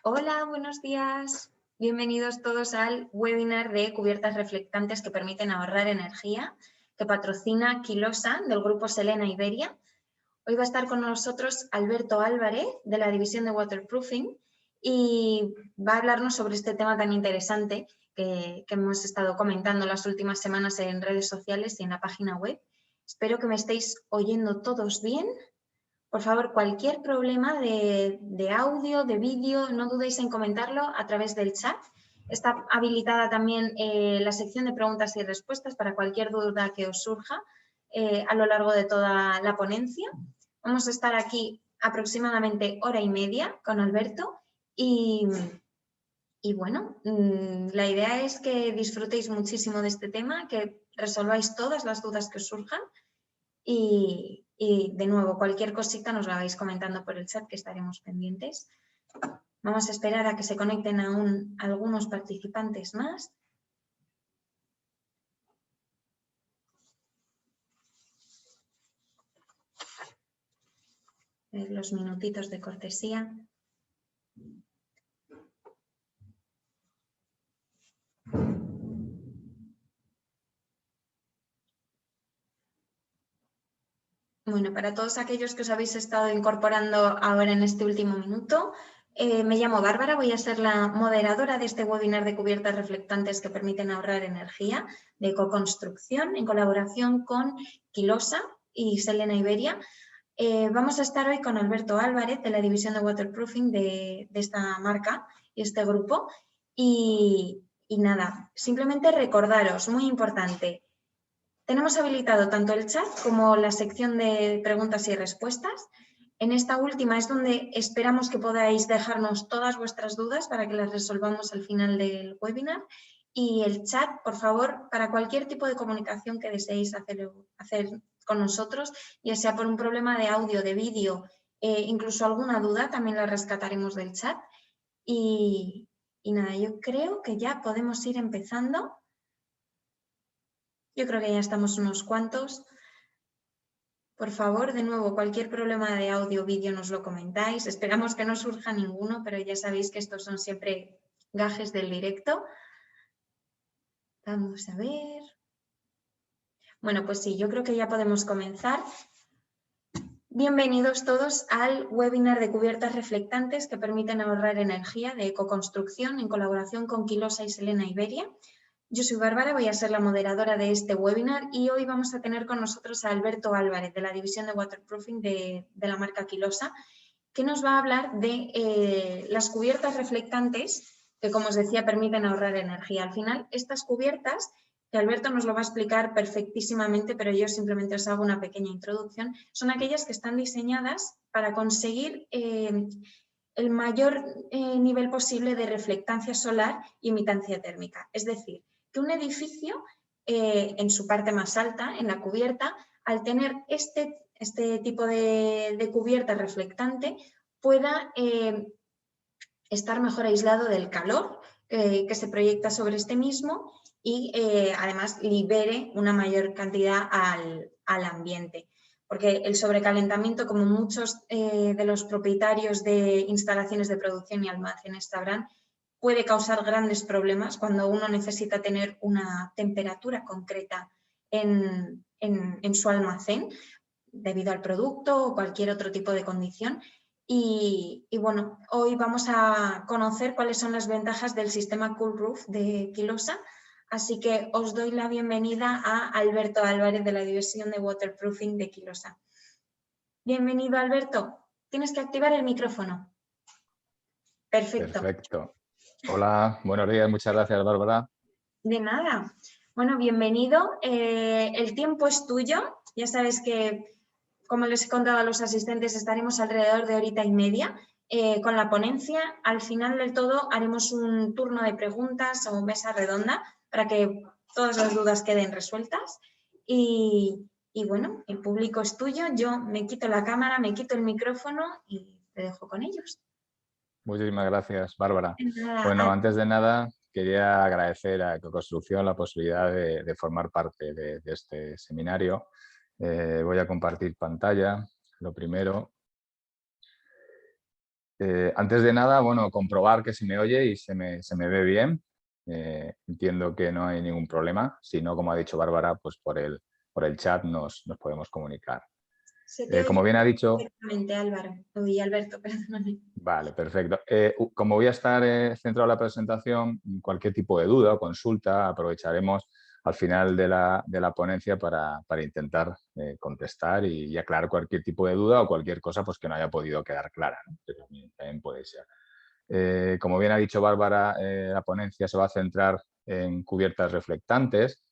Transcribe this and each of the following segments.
Hola, buenos días. Bienvenidos todos al webinar de cubiertas reflectantes que permiten ahorrar energía, que patrocina Quilosa del grupo Selena Iberia. Hoy va a estar con nosotros Alberto Álvarez de la división de Waterproofing y va a hablarnos sobre este tema tan interesante que hemos estado comentando las últimas semanas en redes sociales y en la página web. Espero que me estéis oyendo todos bien. Por favor, cualquier problema de audio, de vídeo, no dudéis en comentarlo a través del chat. Está habilitada también la sección de preguntas y respuestas para cualquier duda que os surja a lo largo de toda la ponencia. Vamos a estar aquí aproximadamente hora y media con Alberto y bueno, la idea es que disfrutéis muchísimo de este tema, que resolváis todas las dudas que os surjan. Y de nuevo, cualquier cosita nos la vais comentando por el chat que estaremos pendientes. Vamos a esperar a que se conecten aún algunos participantes más. Los minutitos de cortesía. Bueno, para todos aquellos que os habéis estado incorporando ahora en este último minuto, me llamo Bárbara, voy a ser la moderadora de este webinar de cubiertas reflectantes que permiten ahorrar energía de ecoconstrucción en colaboración con Quilosa y Selena Iberia. Vamos a estar hoy con Alberto Álvarez de la división de Waterproofing de esta marca y este grupo. Y nada, simplemente recordaros, muy importante, tenemos habilitado tanto el chat como la sección de preguntas y respuestas. En esta última es donde esperamos que podáis dejarnos todas vuestras dudas para que las resolvamos al final del webinar. Y el chat, por favor, para cualquier tipo de comunicación que deseéis hacer con nosotros, ya sea por un problema de audio, de vídeo, incluso alguna duda, también la rescataremos del chat. Y nada, yo creo que ya podemos ir empezando. Yo creo que ya estamos unos cuantos. Por favor, de nuevo, cualquier problema de audio o vídeo nos lo comentáis. Esperamos que no surja ninguno, pero ya sabéis que estos son siempre gajes del directo. Vamos a ver. Bueno, pues sí, yo creo que ya podemos comenzar. Bienvenidos todos al webinar de cubiertas reflectantes que permiten ahorrar energía de ecoconstrucción en colaboración con Quilosa y Selena Iberia. Yo soy Bárbara, voy a ser la moderadora de este webinar y hoy vamos a tener con nosotros a Alberto Álvarez de la división de Waterproofing de la marca Quilosa, que nos va a hablar de las cubiertas reflectantes que, como os decía, permiten ahorrar energía. Al final, estas cubiertas, que Alberto nos lo va a explicar perfectísimamente, pero yo simplemente os hago una pequeña introducción, son aquellas que están diseñadas para conseguir el mayor nivel posible de reflectancia solar y imitancia térmica. Es decir, que un edificio, en su parte más alta, en la cubierta, al tener este tipo de cubierta reflectante, pueda estar mejor aislado del calor que se proyecta sobre este mismo y además libere una mayor cantidad al ambiente. Porque el sobrecalentamiento, como muchos de los propietarios de instalaciones de producción y almacenes sabrán, puede causar grandes problemas cuando uno necesita tener una temperatura concreta en su almacén debido al producto o cualquier otro tipo de condición. Y bueno, hoy vamos a conocer cuáles son las ventajas del sistema Cool Roof de Quilosa. Así que os doy la bienvenida a Alberto Álvarez de la división de Waterproofing de Quilosa. Bienvenido, Alberto. Tienes que activar el micrófono. Perfecto. Perfecto. Hola, buenos días. Muchas gracias, Bárbara. De nada. Bueno, bienvenido. El tiempo es tuyo. Ya sabes que, como les he contado a los asistentes, estaremos alrededor de horita y media con la ponencia. Al final del todo haremos un turno de preguntas o mesa redonda para que todas las dudas queden resueltas. Y bueno, el público es tuyo. Yo me quito la cámara, me quito el micrófono y te dejo con ellos. Muchísimas gracias, Bárbara. Nada, Bueno, antes de nada, quería agradecer a Ecoconstrucción la posibilidad de formar parte de este seminario. Voy a compartir pantalla, lo primero. Antes de nada, bueno, comprobar que se me oye y se me ve bien. Entiendo que no hay ningún problema. Si no, como ha dicho Bárbara, pues por el chat nos podemos comunicar. Se te oye Como bien ha dicho, perfectamente, Álvaro. Uy, Alberto, perdóname. vale, perfecto. Como voy a estar centrado en la presentación, cualquier tipo de duda o consulta aprovecharemos al final de la ponencia para intentar contestar y aclarar cualquier tipo de duda o cualquier cosa pues, que no haya podido quedar clara, ¿no? Que también puede ser. Como bien ha dicho Bárbara, la ponencia se va a centrar en cubiertas reflectantes,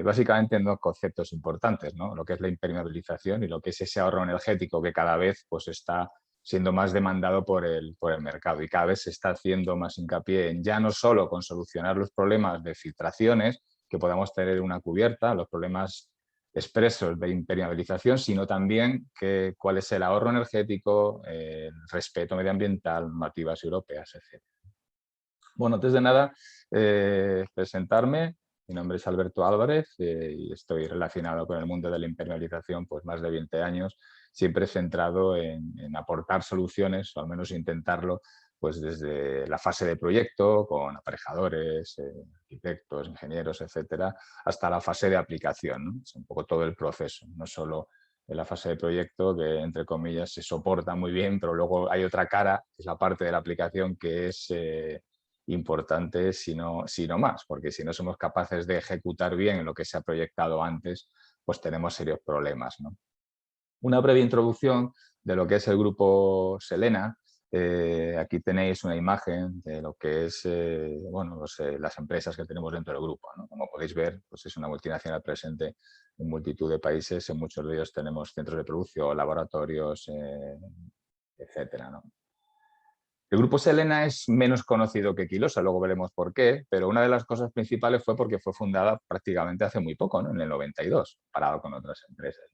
básicamente en dos conceptos importantes, ¿no? Lo que es la impermeabilización y lo que es ese ahorro energético que cada vez pues, está siendo más demandado por el mercado y cada vez se está haciendo más hincapié en ya no solo con solucionar los problemas de filtraciones que podamos tener en una cubierta, los problemas expresos de impermeabilización, sino también cuál es el ahorro energético, el respeto medioambiental, normativas europeas, etc. Bueno, antes de nada, presentarme. Mi nombre es Alberto Álvarez y estoy relacionado con el mundo de la impermeabilización pues más de 20 años, siempre centrado en aportar soluciones, o al menos intentarlo, pues desde la fase de proyecto, con aparejadores, arquitectos, ingenieros, etcétera, hasta la fase de aplicación, ¿no? Es un poco todo el proceso, no solo en la fase de proyecto, que entre comillas se soporta muy bien, pero luego hay otra cara, que es la parte de la aplicación, que es importante, si no más, porque si no somos capaces de ejecutar bien lo que se ha proyectado antes, pues tenemos serios problemas, ¿no? Una breve introducción de lo que es el grupo Selena. Aquí tenéis una imagen de lo que es bueno, pues, las empresas que tenemos dentro del grupo, ¿no? Como podéis ver, pues es una multinacional presente en multitud de países. En muchos de ellos tenemos centros de producción, laboratorios, etcétera, ¿no? El grupo Selena es menos conocido que Quilosa, luego veremos por qué, pero una de las cosas principales fue porque fue fundada prácticamente hace muy poco, ¿no? En el 92, comparado con otras empresas.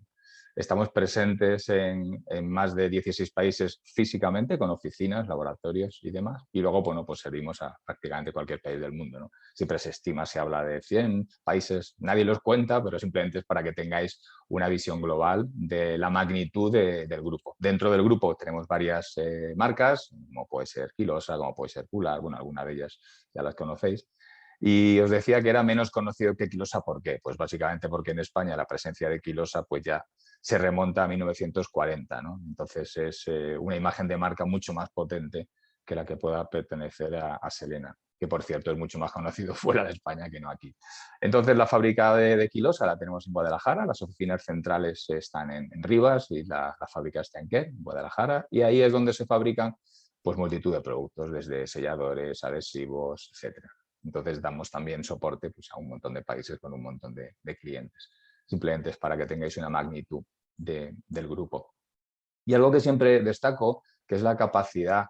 Estamos presentes en más de 16 países físicamente, con oficinas, laboratorios y demás. Y luego, bueno, pues servimos a prácticamente cualquier país del mundo, ¿no? Siempre se estima, se habla de 100 países, nadie los cuenta, pero simplemente es para que tengáis una visión global de la magnitud del grupo. Dentro del grupo tenemos varias marcas, como puede ser Quilosa, como puede ser Pular, bueno, algunas de ellas ya las conocéis. Y os decía que era menos conocido que Quilosa, ¿por qué? Pues básicamente porque en España la presencia de Quilosa pues ya se remonta a 1940, ¿no? Entonces es una imagen de marca mucho más potente que la que pueda pertenecer a Selena, que por cierto es mucho más conocido fuera de España que no aquí. Entonces la fábrica de Quilosa la tenemos en Guadalajara, las oficinas centrales están en Rivas y la fábrica está en Quer, en Guadalajara, y ahí es donde se fabrican pues multitud de productos, desde selladores, adhesivos, etcétera. Entonces damos también soporte pues, a un montón de países con un montón de clientes. Simplemente es para que tengáis una magnitud del grupo. Y algo que siempre destaco, que es la capacidad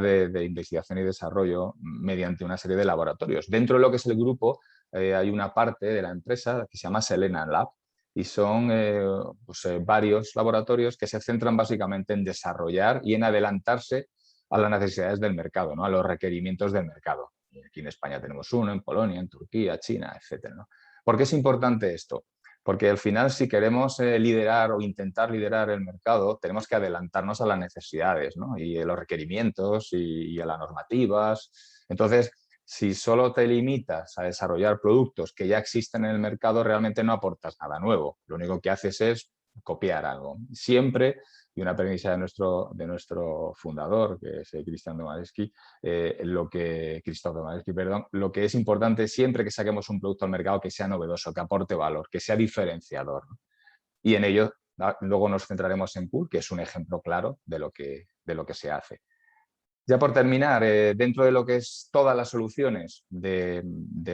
de investigación y desarrollo mediante una serie de laboratorios. Dentro de lo que es el grupo hay una parte de la empresa que se llama Selena Lab y son pues, varios laboratorios que se centran básicamente en desarrollar y en adelantarse a las necesidades del mercado, ¿no? A los requerimientos del mercado. Aquí en España tenemos uno, en Polonia, en Turquía, China, etc., ¿no? ¿Por qué es importante esto? Porque al final, si queremos liderar o intentar liderar el mercado, tenemos que adelantarnos a las necesidades, ¿no? Y a los requerimientos y a las normativas. Entonces, si solo te limitas a desarrollar productos que ya existen en el mercado, realmente no aportas nada nuevo. Lo único que haces es copiar algo. Siempre, y una premisa de nuestro fundador, que es Christoph Domadeski, lo que es importante siempre que saquemos un producto al mercado que sea novedoso, que aporte valor, que sea diferenciador, ¿no? Y en ello luego nos centraremos en Pool, que es un ejemplo claro de lo que se hace. Ya por terminar, dentro de lo que es todas las soluciones de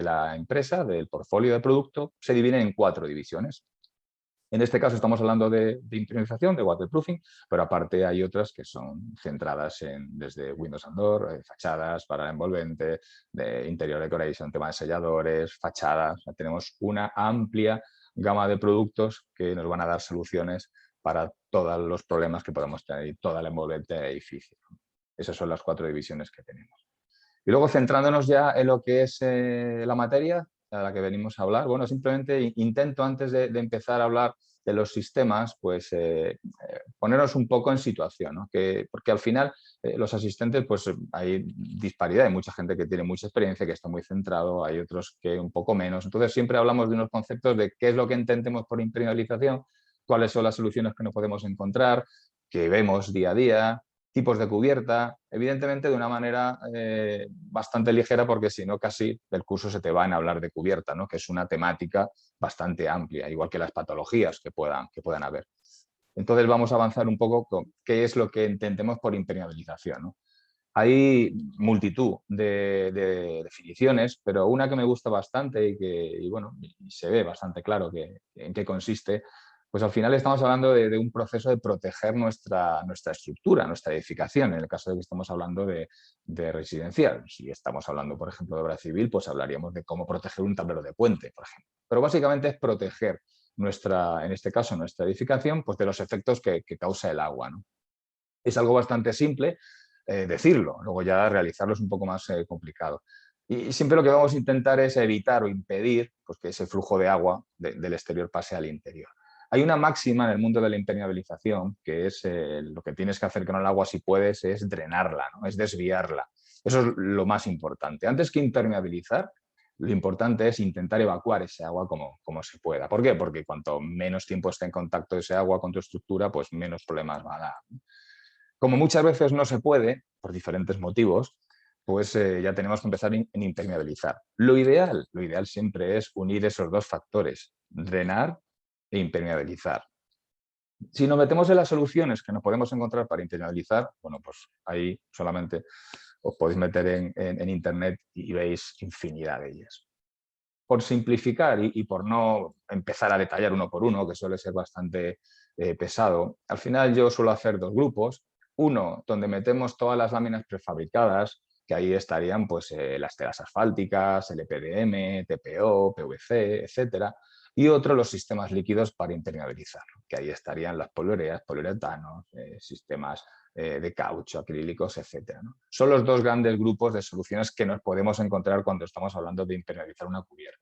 la empresa, del portfolio de producto, se dividen en 4 divisiones. En este caso estamos hablando de impermeabilización, de waterproofing, pero aparte hay otras que son centradas desde Windows and Door, fachadas para envolvente, de interior decoration, tema de selladores, fachadas. Tenemos una amplia gama de productos que nos van a dar soluciones para todos los problemas que podemos tener y toda la envolvente del edificio. Esas son las 4 divisiones que tenemos. Y luego centrándonos ya en lo que es la materia a la que venimos a hablar, bueno, simplemente intento antes de empezar a hablar de los sistemas, pues ponernos un poco en situación, ¿no? Porque al final los asistentes, pues hay disparidad, hay mucha gente que tiene mucha experiencia, que está muy centrado, hay otros que un poco menos. Entonces siempre hablamos de unos conceptos de qué es lo que entendemos por impermeabilización, cuáles son las soluciones que nos podemos encontrar, que vemos día a día, tipos de cubierta, evidentemente de una manera bastante ligera, porque si no casi el curso se te va en hablar de cubierta, ¿no? Que es una temática bastante amplia, igual que las patologías que puedan haber. Entonces vamos a avanzar un poco con qué es lo que entendemos por impermeabilización, ¿no? Hay multitud de definiciones, pero una que me gusta bastante y bueno, y se ve bastante claro en qué consiste, pues al final estamos hablando de un proceso de proteger nuestra estructura, nuestra edificación, en el caso de que estamos hablando de residencial. Si estamos hablando, por ejemplo, de obra civil, pues hablaríamos de cómo proteger un tablero de puente, por ejemplo. Pero básicamente es proteger en este caso, nuestra edificación, pues de los efectos que causa el agua, ¿no? Es algo bastante simple decirlo, luego ya realizarlo es un poco más complicado. Y siempre lo que vamos a intentar es evitar o impedir pues, que ese flujo de agua del exterior pase al interior. Hay una máxima en el mundo de la impermeabilización, que es lo que tienes que hacer con el agua si puedes es drenarla, ¿no? Es desviarla. Eso es lo más importante. Antes que impermeabilizar, lo importante es intentar evacuar ese agua como se pueda. ¿Por qué? Porque cuanto menos tiempo esté en contacto ese agua con tu estructura, pues menos problemas va a dar. Como muchas veces no se puede, por diferentes motivos, pues ya tenemos que empezar en impermeabilizar. Lo ideal siempre es unir esos dos factores, drenar e impermeabilizar. Si nos metemos en las soluciones que nos podemos encontrar para impermeabilizar, bueno, pues ahí solamente os podéis meter en internet y veis infinidad de ellas. Por simplificar y por no empezar a detallar uno por uno, que suele ser bastante pesado, al final yo suelo hacer dos grupos. Uno, donde metemos todas las láminas prefabricadas, que ahí estarían pues, las telas asfálticas, LPDM, TPO, PVC, etcétera. Y otro, los sistemas líquidos para impermeabilizar, que ahí estarían las poliureas, poliuretanos, sistemas de caucho, acrílicos, etcétera, ¿no? Son los dos grandes grupos de soluciones que nos podemos encontrar cuando estamos hablando de impermeabilizar una cubierta.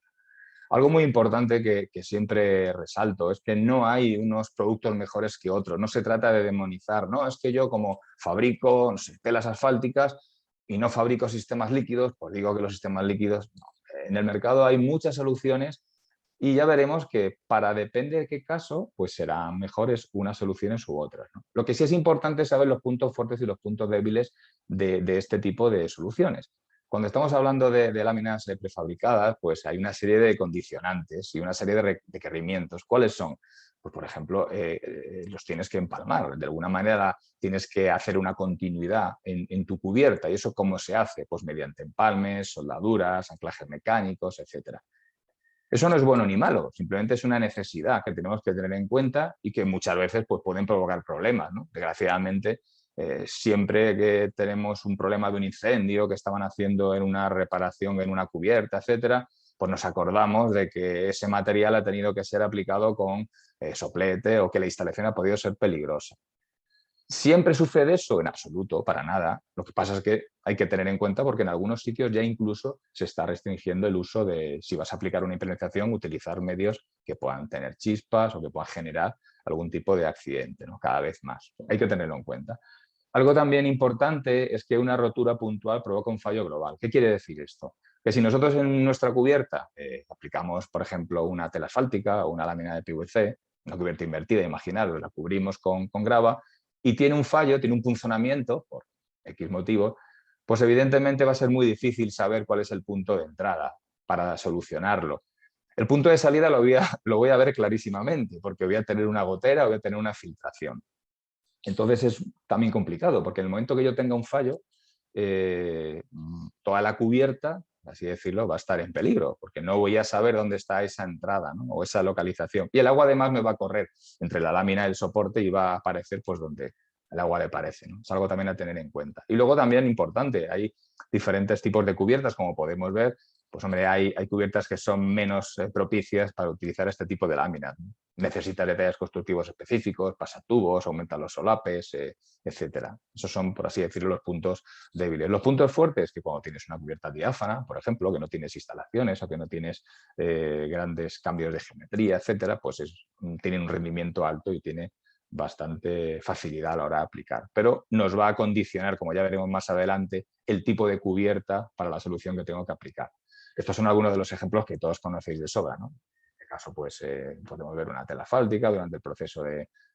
Algo muy importante que siempre resalto es que no hay unos productos mejores que otros. No se trata de demonizar, no, es que yo como fabrico, no sé, telas asfálticas y no fabrico sistemas líquidos, pues digo que los sistemas líquidos, no. En el mercado hay muchas soluciones y ya veremos que para depende de qué caso, pues serán mejores unas soluciones u otras, ¿no? Lo que sí es importante es saber los puntos fuertes y los puntos débiles de este tipo de soluciones. Cuando estamos hablando de láminas prefabricadas, pues hay una serie de condicionantes y una serie de requerimientos. ¿Cuáles son? Pues, por ejemplo, los tienes que empalmar. De alguna manera tienes que hacer una continuidad en tu cubierta. ¿Y eso cómo se hace? Pues mediante empalmes, soldaduras, anclajes mecánicos, etcétera. Eso no es bueno ni malo, simplemente es una necesidad que tenemos que tener en cuenta y que muchas veces pues, pueden provocar problemas, ¿no? Desgraciadamente, siempre que tenemos un problema de un incendio que estaban haciendo en una reparación en una cubierta, etcétera, pues nos acordamos de que ese material ha tenido que ser aplicado con soplete o que la instalación ha podido ser peligrosa. ¿Siempre sucede eso? En absoluto, para nada. Lo que pasa es que hay que tener en cuenta porque en algunos sitios ya incluso se está restringiendo el uso de, si vas a aplicar una impermeabilización, utilizar medios que puedan tener chispas o que puedan generar algún tipo de accidente, ¿no? Cada vez más. Hay que tenerlo en cuenta. Algo también importante es que una rotura puntual provoca un fallo global. ¿Qué quiere decir esto? Que si nosotros en nuestra cubierta aplicamos, por ejemplo, una tela asfáltica o una lámina de PVC, una cubierta invertida, imaginaros, la cubrimos con grava, y tiene un fallo, tiene un punzonamiento, por X motivo, pues evidentemente va a ser muy difícil saber cuál es el punto de entrada para solucionarlo. El punto de salida lo voy a ver clarísimamente, porque voy a tener una gotera o voy a tener una filtración. Entonces es también complicado, porque en el momento que yo tenga un fallo, toda la cubierta, así decirlo, va a estar en peligro, porque no voy a saber dónde está esa entrada, ¿no? O esa localización. Y el agua además me va a correr entre la lámina y el soporte y va a aparecer pues, donde el agua le parece, ¿no? Es algo también a tener en cuenta. Y luego también importante, hay diferentes tipos de cubiertas, como podemos ver, pues hombre, hay cubiertas que son menos propicias para utilizar este tipo de láminas, ¿no? Necesita detalles constructivos específicos, pasatubos, aumentan los solapes, etcétera. Esos son, por así decirlo, los puntos débiles. Los puntos fuertes, que cuando tienes una cubierta diáfana, por ejemplo, que no tienes instalaciones o que no tienes grandes cambios de geometría, etcétera, pues tienen un rendimiento alto y tiene bastante facilidad a la hora de aplicar. Pero nos va a condicionar, como ya veremos más adelante, el tipo de cubierta para la solución que tengo que aplicar. Estos son algunos de los ejemplos que todos conocéis de sobra, ¿no? En este caso, pues podemos ver una tela asfáltica durante el proceso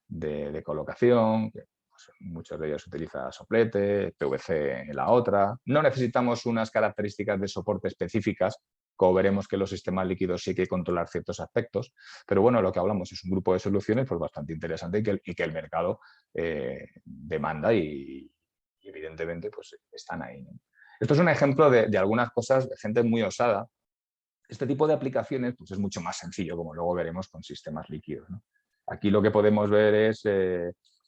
de colocación, que, pues, muchos de ellos utilizan soplete, PVC en la otra. No necesitamos unas características de soporte específicas, como veremos que los sistemas líquidos sí que hay que controlar ciertos aspectos, pero bueno, lo que hablamos es un grupo de soluciones pues, bastante interesante y que el mercado demanda y evidentemente pues, están ahí, ¿no? Esto es un ejemplo de algunas cosas de gente muy osada. Este tipo de aplicaciones pues, es mucho más sencillo, como luego veremos con sistemas líquidos, ¿no? Aquí lo que podemos ver es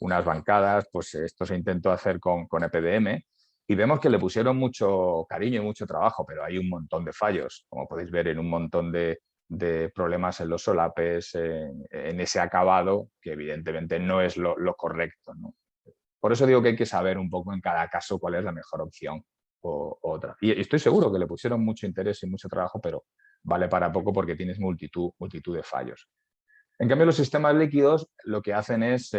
unas bancadas, pues esto se intentó hacer con EPDM y vemos que le pusieron mucho cariño y mucho trabajo, pero hay un montón de fallos, como podéis ver en un montón de problemas en los solapes, en ese acabado, que evidentemente no es lo correcto, ¿no? Por eso digo que hay que saber un poco en cada caso cuál es la mejor opción o otra. Y estoy seguro que le pusieron mucho interés y mucho trabajo, pero vale para poco porque tienes multitud de fallos. En cambio, los sistemas líquidos lo que hacen es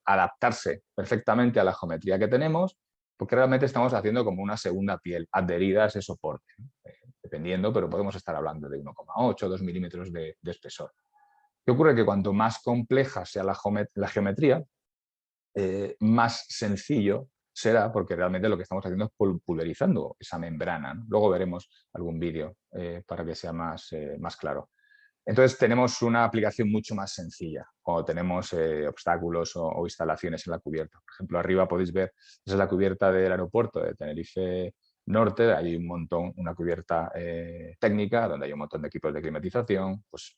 adaptarse perfectamente a la geometría que tenemos, porque realmente estamos haciendo como una segunda piel adherida a ese soporte, ¿no? Dependiendo, pero podemos estar hablando de 1,8 o 2 milímetros de espesor. ¿Qué ocurre? Que cuanto más compleja sea la geometría, más sencillo será, porque realmente lo que estamos haciendo es pulverizando esa membrana, ¿no? Luego veremos algún vídeo para que sea más claro. Entonces tenemos una aplicación mucho más sencilla cuando tenemos obstáculos o instalaciones en la cubierta. Por ejemplo, arriba podéis ver, esa es la cubierta del aeropuerto de Tenerife Norte, hay un montón, una cubierta técnica donde hay un montón de equipos de climatización, pues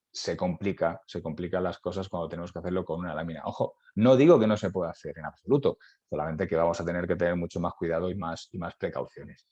se complican las cosas cuando tenemos que hacerlo con una lámina. Ojo, no digo que no se pueda hacer en absoluto, solamente que vamos a tener que tener mucho más cuidado y más precauciones.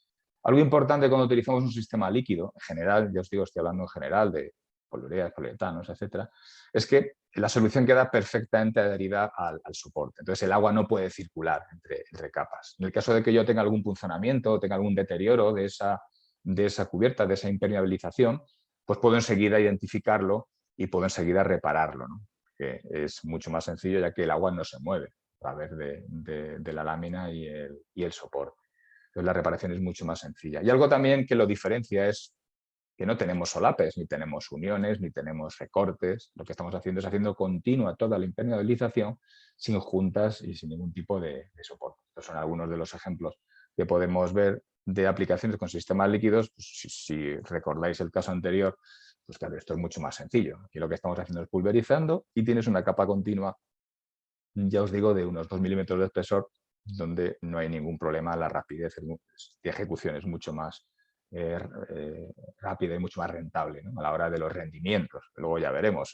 Algo importante cuando utilizamos un sistema líquido, en general, yo os digo, estoy hablando en general de poliureas, poliuretanos, etcétera, es que la solución queda perfectamente adherida al soporte. Entonces, el agua no puede circular entre capas. En el caso de que yo tenga algún punzonamiento o tenga algún deterioro de esa cubierta, de esa impermeabilización, pues puedo enseguida identificarlo y puedo enseguida repararlo, ¿no? Que es mucho más sencillo ya que el agua no se mueve a través de la lámina y el soporte. Entonces la reparación es mucho más sencilla. Y algo también que lo diferencia es que no tenemos solapes, ni tenemos uniones, ni tenemos recortes. Lo que estamos haciendo es haciendo continua toda la impermeabilización sin juntas y sin ningún tipo de soporte. Estos son algunos de los ejemplos que podemos ver de aplicaciones con sistemas líquidos. Pues, si recordáis el caso anterior, pues claro, esto es mucho más sencillo. Aquí lo que estamos haciendo es pulverizando y tienes una capa continua, ya os digo, de unos 2 milímetros de espesor, donde no hay ningún problema, la rapidez de ejecución es mucho más rápida y mucho más rentable, ¿no? A la hora de los rendimientos. Luego ya veremos.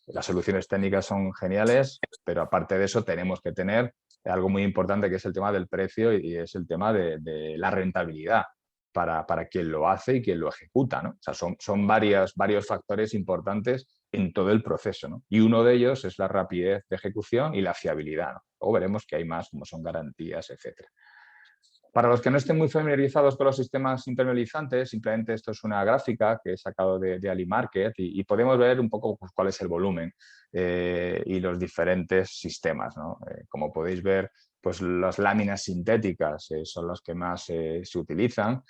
Las soluciones técnicas son geniales, pero aparte de eso tenemos que tener algo muy importante que es el tema del precio y es el tema de la rentabilidad para quien lo hace y quien lo ejecuta, ¿no? O sea, son varios factores importantes en todo el proceso, ¿no? Y uno de ellos es la rapidez de ejecución y la fiabilidad, ¿no? Luego veremos que hay más, como son garantías, etcétera. Para los que no estén muy familiarizados con los sistemas impermeabilizantes, simplemente esto es una gráfica que he sacado de AliMarket y podemos ver un poco pues, cuál es el volumen y los diferentes sistemas, ¿no? Como podéis ver, pues las láminas sintéticas son las que más se utilizan,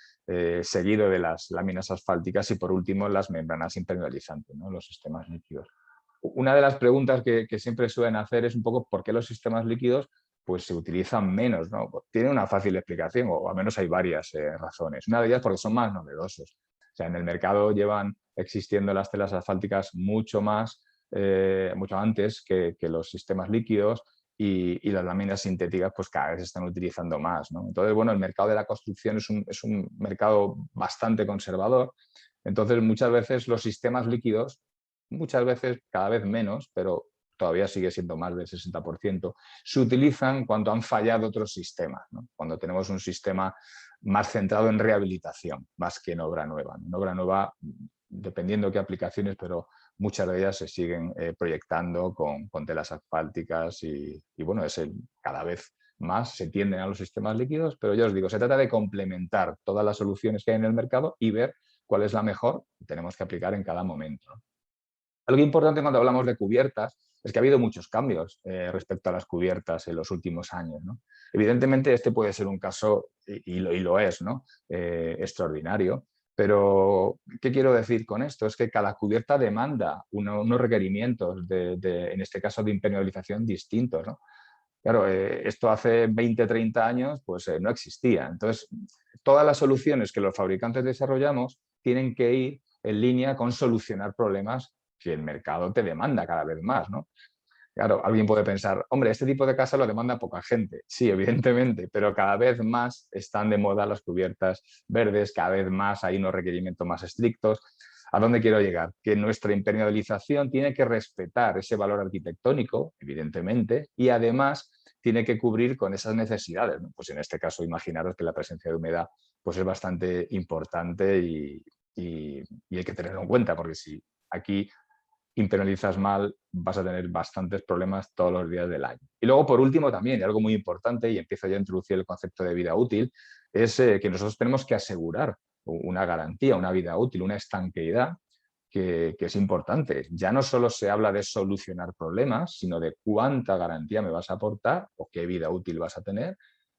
seguido de las láminas asfálticas y por último las membranas impermeabilizantes, ¿no? Los sistemas líquidos. Una de las preguntas que siempre suelen hacer es un poco por qué los sistemas líquidos pues se utilizan menos, ¿no? Tiene una fácil explicación, o al menos hay varias razones. Una de ellas porque son más novedosos. O sea, en el mercado llevan existiendo las telas asfálticas mucho antes que los sistemas líquidos y las láminas sintéticas pues cada vez se están utilizando más, ¿no? Entonces, bueno, el mercado de la construcción es un mercado bastante conservador. Entonces, muchas veces los sistemas líquidos, muchas veces cada vez menos, pero todavía sigue siendo más del 60%, se utilizan cuando han fallado otros sistemas, ¿no? Cuando tenemos un sistema más centrado en rehabilitación, más que en obra nueva. En obra nueva, dependiendo qué aplicaciones, pero muchas de ellas se siguen proyectando con telas asfálticas y bueno, cada vez más se tienden a los sistemas líquidos, pero ya os digo, se trata de complementar todas las soluciones que hay en el mercado y ver cuál es la mejor que tenemos que aplicar en cada momento, ¿no? Algo importante cuando hablamos de cubiertas es que ha habido muchos cambios respecto a las cubiertas en los últimos años, ¿no? Evidentemente, este puede ser un caso, y lo es, ¿no? Extraordinario, pero ¿qué quiero decir con esto? Es que cada cubierta demanda unos requerimientos, en este caso, de impermeabilización distintos, ¿no? Claro, esto hace 20, 30 años pues no existía. Entonces, todas las soluciones que los fabricantes desarrollamos tienen que ir en línea con solucionar problemas que el mercado te demanda cada vez más, ¿no? Claro, alguien puede pensar, hombre, este tipo de casa lo demanda poca gente. Sí, evidentemente, pero cada vez más están de moda las cubiertas verdes, cada vez más hay unos requerimientos más estrictos. ¿A dónde quiero llegar? Que nuestra impermeabilización tiene que respetar ese valor arquitectónico, evidentemente, y además tiene que cubrir con esas necesidades, ¿no? Pues en este caso, imaginaros que la presencia de humedad pues es bastante importante y hay que tenerlo en cuenta, porque si aquí impermeabilizas mal, vas a tener bastantes problemas todos los días del año. Y luego, por último, también, y algo muy importante, y empiezo ya a introducir el concepto de vida útil, es que nosotros tenemos que asegurar una garantía, una vida útil, una estanqueidad que es importante. Ya no solo se habla de solucionar problemas, sino de cuánta garantía me vas a aportar o qué vida útil vas a tener.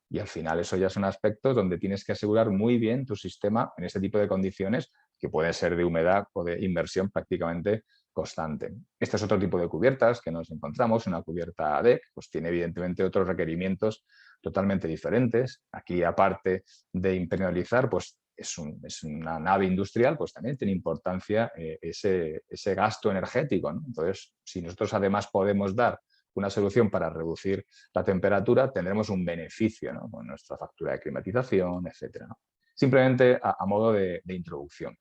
Y al final eso ya son aspectos donde tienes que asegurar muy bien tu sistema en este tipo de condiciones, que puede ser de humedad o de inversión prácticamente constante. Este es otro tipo de cubiertas que nos encontramos. Una cubierta DEC pues tiene evidentemente otros requerimientos totalmente diferentes. Aquí, aparte de impermeabilizar, pues es una nave industrial, pues también tiene importancia ese gasto energético, ¿no? Entonces, si nosotros además podemos dar una solución para reducir la temperatura, tendremos un beneficio, ¿no? Con nuestra factura de climatización, etcétera, ¿no? Simplemente a modo de introducción.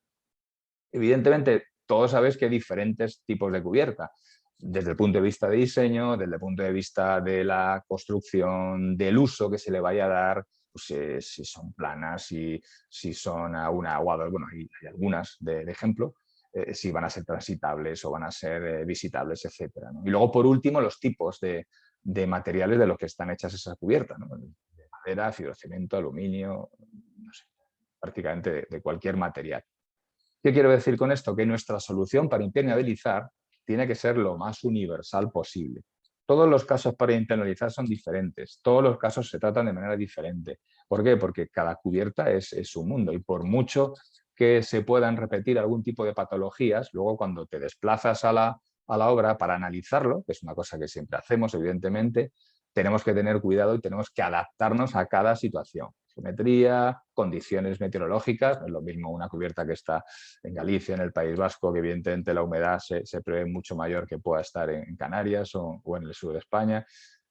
Evidentemente, todos sabéis que hay diferentes tipos de cubierta, desde el punto de vista de diseño, desde el punto de vista de la construcción, del uso que se le vaya a dar, pues, si son planas, si son a una aguada, bueno, hay algunas de ejemplo, si van a ser transitables o van a ser visitables, etcétera, ¿no? Y luego, por último, los tipos de materiales de los que están hechas esas cubiertas, ¿no? De madera, fibrocemento, aluminio, no sé, prácticamente de cualquier material. ¿Qué quiero decir con esto? Que nuestra solución para impermeabilizar tiene que ser lo más universal posible. Todos los casos para impermeabilizar son diferentes, todos los casos se tratan de manera diferente. ¿Por qué? Porque cada cubierta es un mundo y por mucho que se puedan repetir algún tipo de patologías, luego cuando te desplazas a la obra para analizarlo, que es una cosa que siempre hacemos, evidentemente, tenemos que tener cuidado y tenemos que adaptarnos a cada situación. Geometría, condiciones meteorológicas, no es lo mismo una cubierta que está en Galicia, en el País Vasco, que evidentemente la humedad se prevé mucho mayor que pueda estar en Canarias o en el sur de España.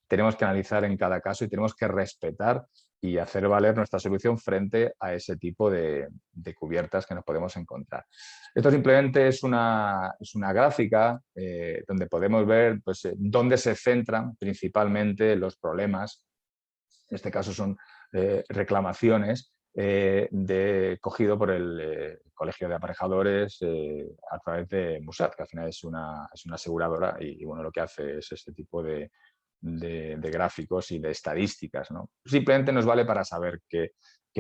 Tenemos que analizar en cada caso y tenemos que respetar y hacer valer nuestra solución frente a ese tipo de cubiertas que nos podemos encontrar. Esto simplemente es una gráfica donde podemos ver pues, dónde se centran principalmente los problemas. En este caso son reclamaciones cogido por el Colegio de Aparejadores a través de Musat, que al final es una aseguradora y bueno, lo que hace es este tipo de gráficos y de estadísticas, ¿no? Simplemente nos vale para saber que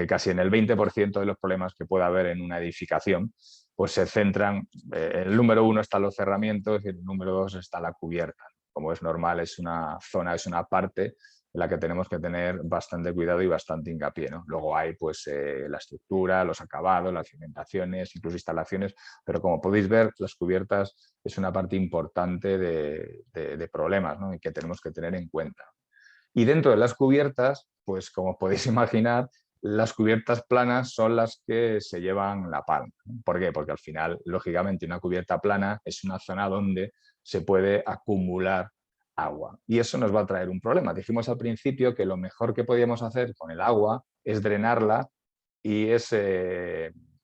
casi en el 20% de los problemas que pueda haber en una edificación, pues se centran, en el número 1 están los cerramientos y en el número 2 está la cubierta. Como es normal, es una zona, es una parte en la que tenemos que tener bastante cuidado y bastante hincapié, ¿no? Luego hay pues la estructura, los acabados, las cimentaciones, incluso instalaciones, pero como podéis ver, las cubiertas es una parte importante de problemas, ¿no? Y que tenemos que tener en cuenta. Y dentro de las cubiertas, pues como podéis imaginar, las cubiertas planas son las que se llevan la palma. ¿Por qué? Porque al final, lógicamente, una cubierta plana es una zona donde se puede acumular agua. Y eso nos va a traer un problema. Dijimos al principio que lo mejor que podíamos hacer con el agua es drenarla y es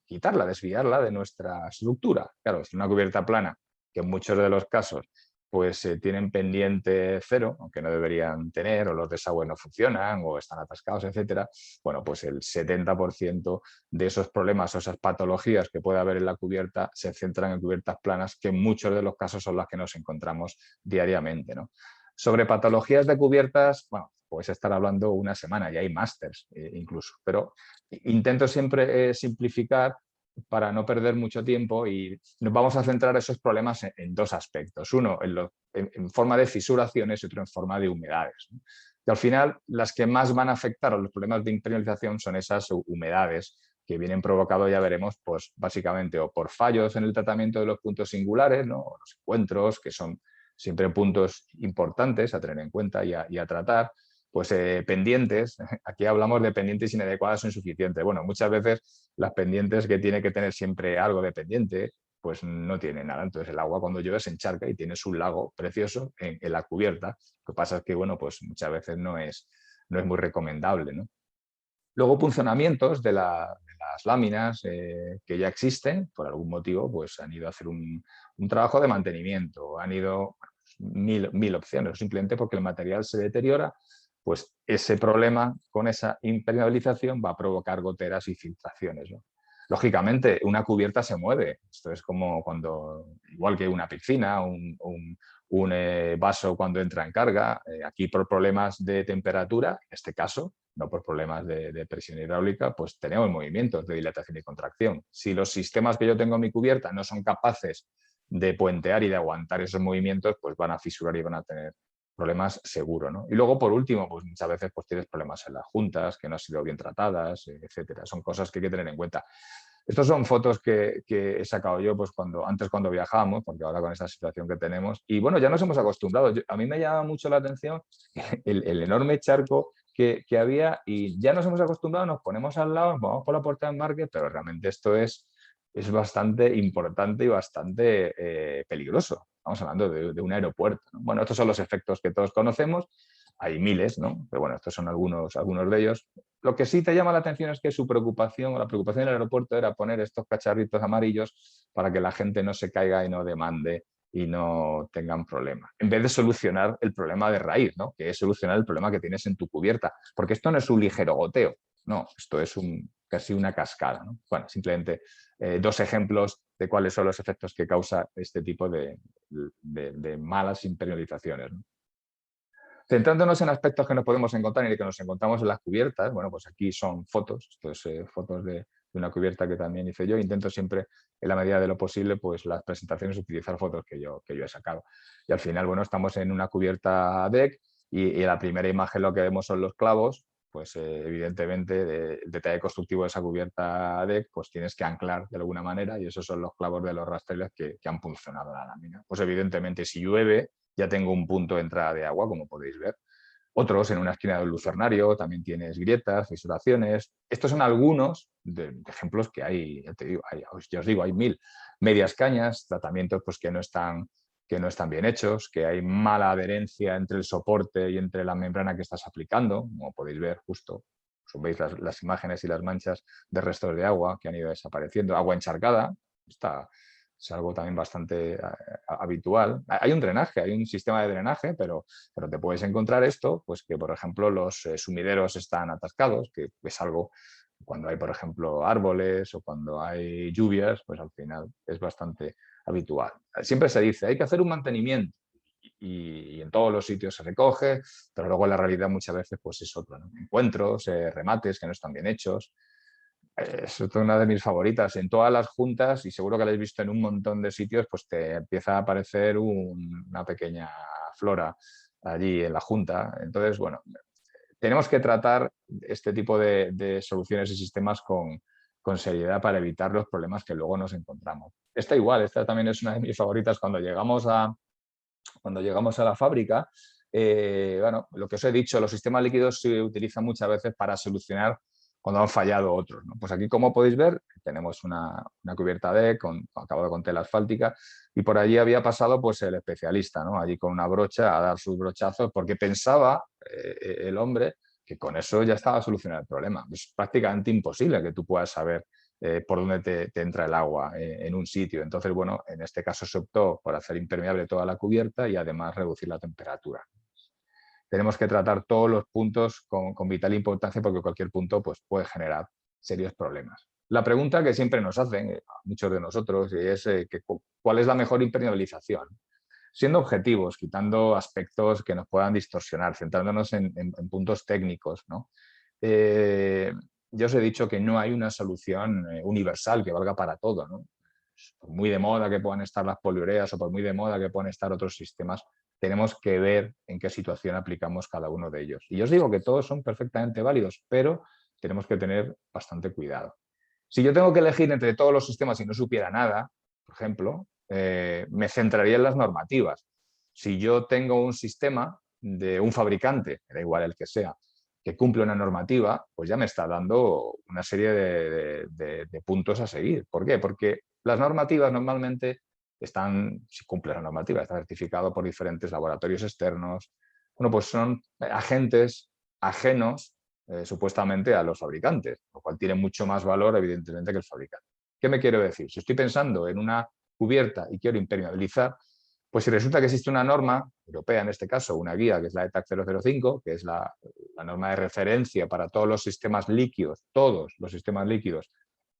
quitarla, desviarla de nuestra estructura. Claro, es una cubierta plana, que en muchos de los casos pues tienen pendiente cero, aunque no deberían tener, o los desagües no funcionan, o están atascados, etcétera. Bueno, pues el 70% de esos problemas o esas patologías que puede haber en la cubierta se centran en cubiertas planas, que en muchos de los casos son las que nos encontramos diariamente, ¿no? Sobre patologías de cubiertas, bueno, puedes estar hablando una semana y hay másters incluso, pero intento siempre simplificar para no perder mucho tiempo y nos vamos a centrar esos problemas en dos aspectos. Uno en forma de fisuraciones y otro en forma de humedades, ¿no? Y al final, las que más van a afectar a los problemas de impermeabilización son esas humedades que vienen provocados, ya veremos, pues básicamente o por fallos en el tratamiento de los puntos singulares, ¿no? O los encuentros, que son siempre puntos importantes a tener en cuenta y a tratar, pues pendientes, aquí hablamos de pendientes inadecuadas o insuficientes. Bueno, muchas veces las pendientes que tiene que tener siempre algo de pendiente, pues no tiene nada. Entonces el agua cuando llueve se encharca y tienes un lago precioso en la cubierta. Lo que pasa es que, bueno, pues muchas veces no es muy recomendable, ¿no? Luego funcionamientos de las láminas que ya existen, por algún motivo, pues han ido a hacer un trabajo de mantenimiento, han ido mil opciones, simplemente porque el material se deteriora, pues ese problema con esa impermeabilización va a provocar goteras y filtraciones, ¿no? Lógicamente, una cubierta se mueve. Esto es como cuando, igual que una piscina, un vaso cuando entra en carga. Aquí por problemas de temperatura, en este caso, no por problemas de presión hidráulica, pues tenemos movimientos de dilatación y contracción. Si los sistemas que yo tengo en mi cubierta no son capaces de puentear y de aguantar esos movimientos, pues van a fisurar y van a tener problemas seguro, ¿no? Y luego, por último, pues muchas veces pues tienes problemas en las juntas que no han sido bien tratadas, etcétera. Son cosas que hay que tener en cuenta. Estas son fotos que he sacado yo pues antes cuando viajábamos, porque ahora con esta situación que tenemos, y bueno, ya nos hemos acostumbrado. A mí me llama mucho la atención el enorme charco que había y ya nos hemos acostumbrado, nos ponemos al lado, nos vamos por la puerta de embarque, pero realmente esto es bastante importante y bastante peligroso. Estamos hablando de un aeropuerto, ¿no? Bueno, estos son los efectos que todos conocemos, hay miles, ¿no? Pero bueno, estos son algunos de ellos. Lo que sí te llama la atención es que su preocupación, o la preocupación del aeropuerto era poner estos cacharritos amarillos para que la gente no se caiga y no demande y no tengan problemas. En vez de solucionar el problema de raíz, ¿no? Que es solucionar el problema que tienes en tu cubierta. Porque esto no es un ligero goteo, no, esto es casi una cascada, ¿no? Bueno, simplemente dos ejemplos de cuáles son los efectos que causa este tipo de malas impermeabilizaciones, ¿no? Centrándonos en aspectos que nos podemos encontrar y que nos encontramos en las cubiertas, bueno, pues aquí son fotos, esto es fotos de una cubierta que también hice yo. Intento siempre, en la medida de lo posible, pues las presentaciones utilizar fotos que yo he sacado. Y al final, bueno, estamos en una cubierta deck y en la primera imagen lo que vemos son los clavos, pues evidentemente el detalle constructivo de esa cubierta deck, pues tienes que anclar de alguna manera y esos son los clavos de los rastreles que han funcionado la lámina. Pues evidentemente si llueve ya tengo un punto de entrada de agua, como podéis ver. Otros, en una esquina del lucernario, también tienes grietas, fisuraciones. Estos son algunos de ejemplos que hay, ya te digo, ya os digo, hay mil. Medias cañas, tratamientos pues, que no están bien hechos, que hay mala adherencia entre el soporte y entre la membrana que estás aplicando, como podéis ver justo. Veis las imágenes y las manchas de restos de agua que han ido desapareciendo. Agua encharcada, es algo también bastante habitual. Hay un drenaje, hay un sistema de drenaje, pero te puedes encontrar esto, pues que por ejemplo los sumideros están atascados, que es algo cuando hay por ejemplo árboles o cuando hay lluvias, pues al final es bastante habitual. Siempre se dice, hay que hacer un mantenimiento y en todos los sitios se recoge, pero luego la realidad muchas veces pues es otra, ¿no? Encuentros, remates que no están bien hechos. Es una de mis favoritas. En todas las juntas, y seguro que la habéis visto en un montón de sitios, pues te empieza a aparecer una pequeña flora allí en la junta. Entonces, bueno, tenemos que tratar este tipo de soluciones y sistemas con seriedad para evitar los problemas que luego nos encontramos. Esta igual, esta también es una de mis favoritas cuando llegamos a la fábrica. Bueno, lo que os he dicho, los sistemas líquidos se utilizan muchas veces para solucionar cuando han fallado otros, ¿no? Pues aquí, como podéis ver, tenemos una cubierta acabada con tela asfáltica y por allí había pasado pues, el especialista, ¿no? Allí con una brocha a dar sus brochazos porque pensaba el hombre que con eso ya estaba solucionado el problema. Es prácticamente imposible que tú puedas saber por dónde te entra el agua en un sitio. Entonces, bueno, en este caso se optó por hacer impermeable toda la cubierta y además reducir la temperatura. Tenemos que tratar todos los puntos con vital importancia porque cualquier punto pues, puede generar serios problemas. La pregunta que siempre nos hacen a muchos de nosotros es ¿cuál es la mejor impermeabilización? Siendo objetivos, quitando aspectos que nos puedan distorsionar, centrándonos en puntos técnicos, ¿no? Yo os he dicho que no hay una solución universal que valga para todo, ¿no? Por muy de moda que puedan estar las poliureas o por muy de moda que puedan estar otros sistemas, tenemos que ver en qué situación aplicamos cada uno de ellos. Y yo os digo que todos son perfectamente válidos, pero tenemos que tener bastante cuidado. Si yo tengo que elegir entre todos los sistemas y no supiera nada, por ejemplo, me centraría en las normativas. Si yo tengo un sistema de un fabricante, da igual el que sea, que cumple una normativa, pues ya me está dando una serie de puntos a seguir. ¿Por qué? Porque las normativas normalmente si cumple la normativa, está certificado por diferentes laboratorios externos. Bueno, pues son agentes ajenos supuestamente a los fabricantes, lo cual tiene mucho más valor, evidentemente, que el fabricante. ¿Qué me quiero decir? Si estoy pensando en una cubierta y quiero impermeabilizar, pues si resulta que existe una norma europea, en este caso, una guía, que es la ETAC 005, que es la norma de referencia para todos los sistemas líquidos,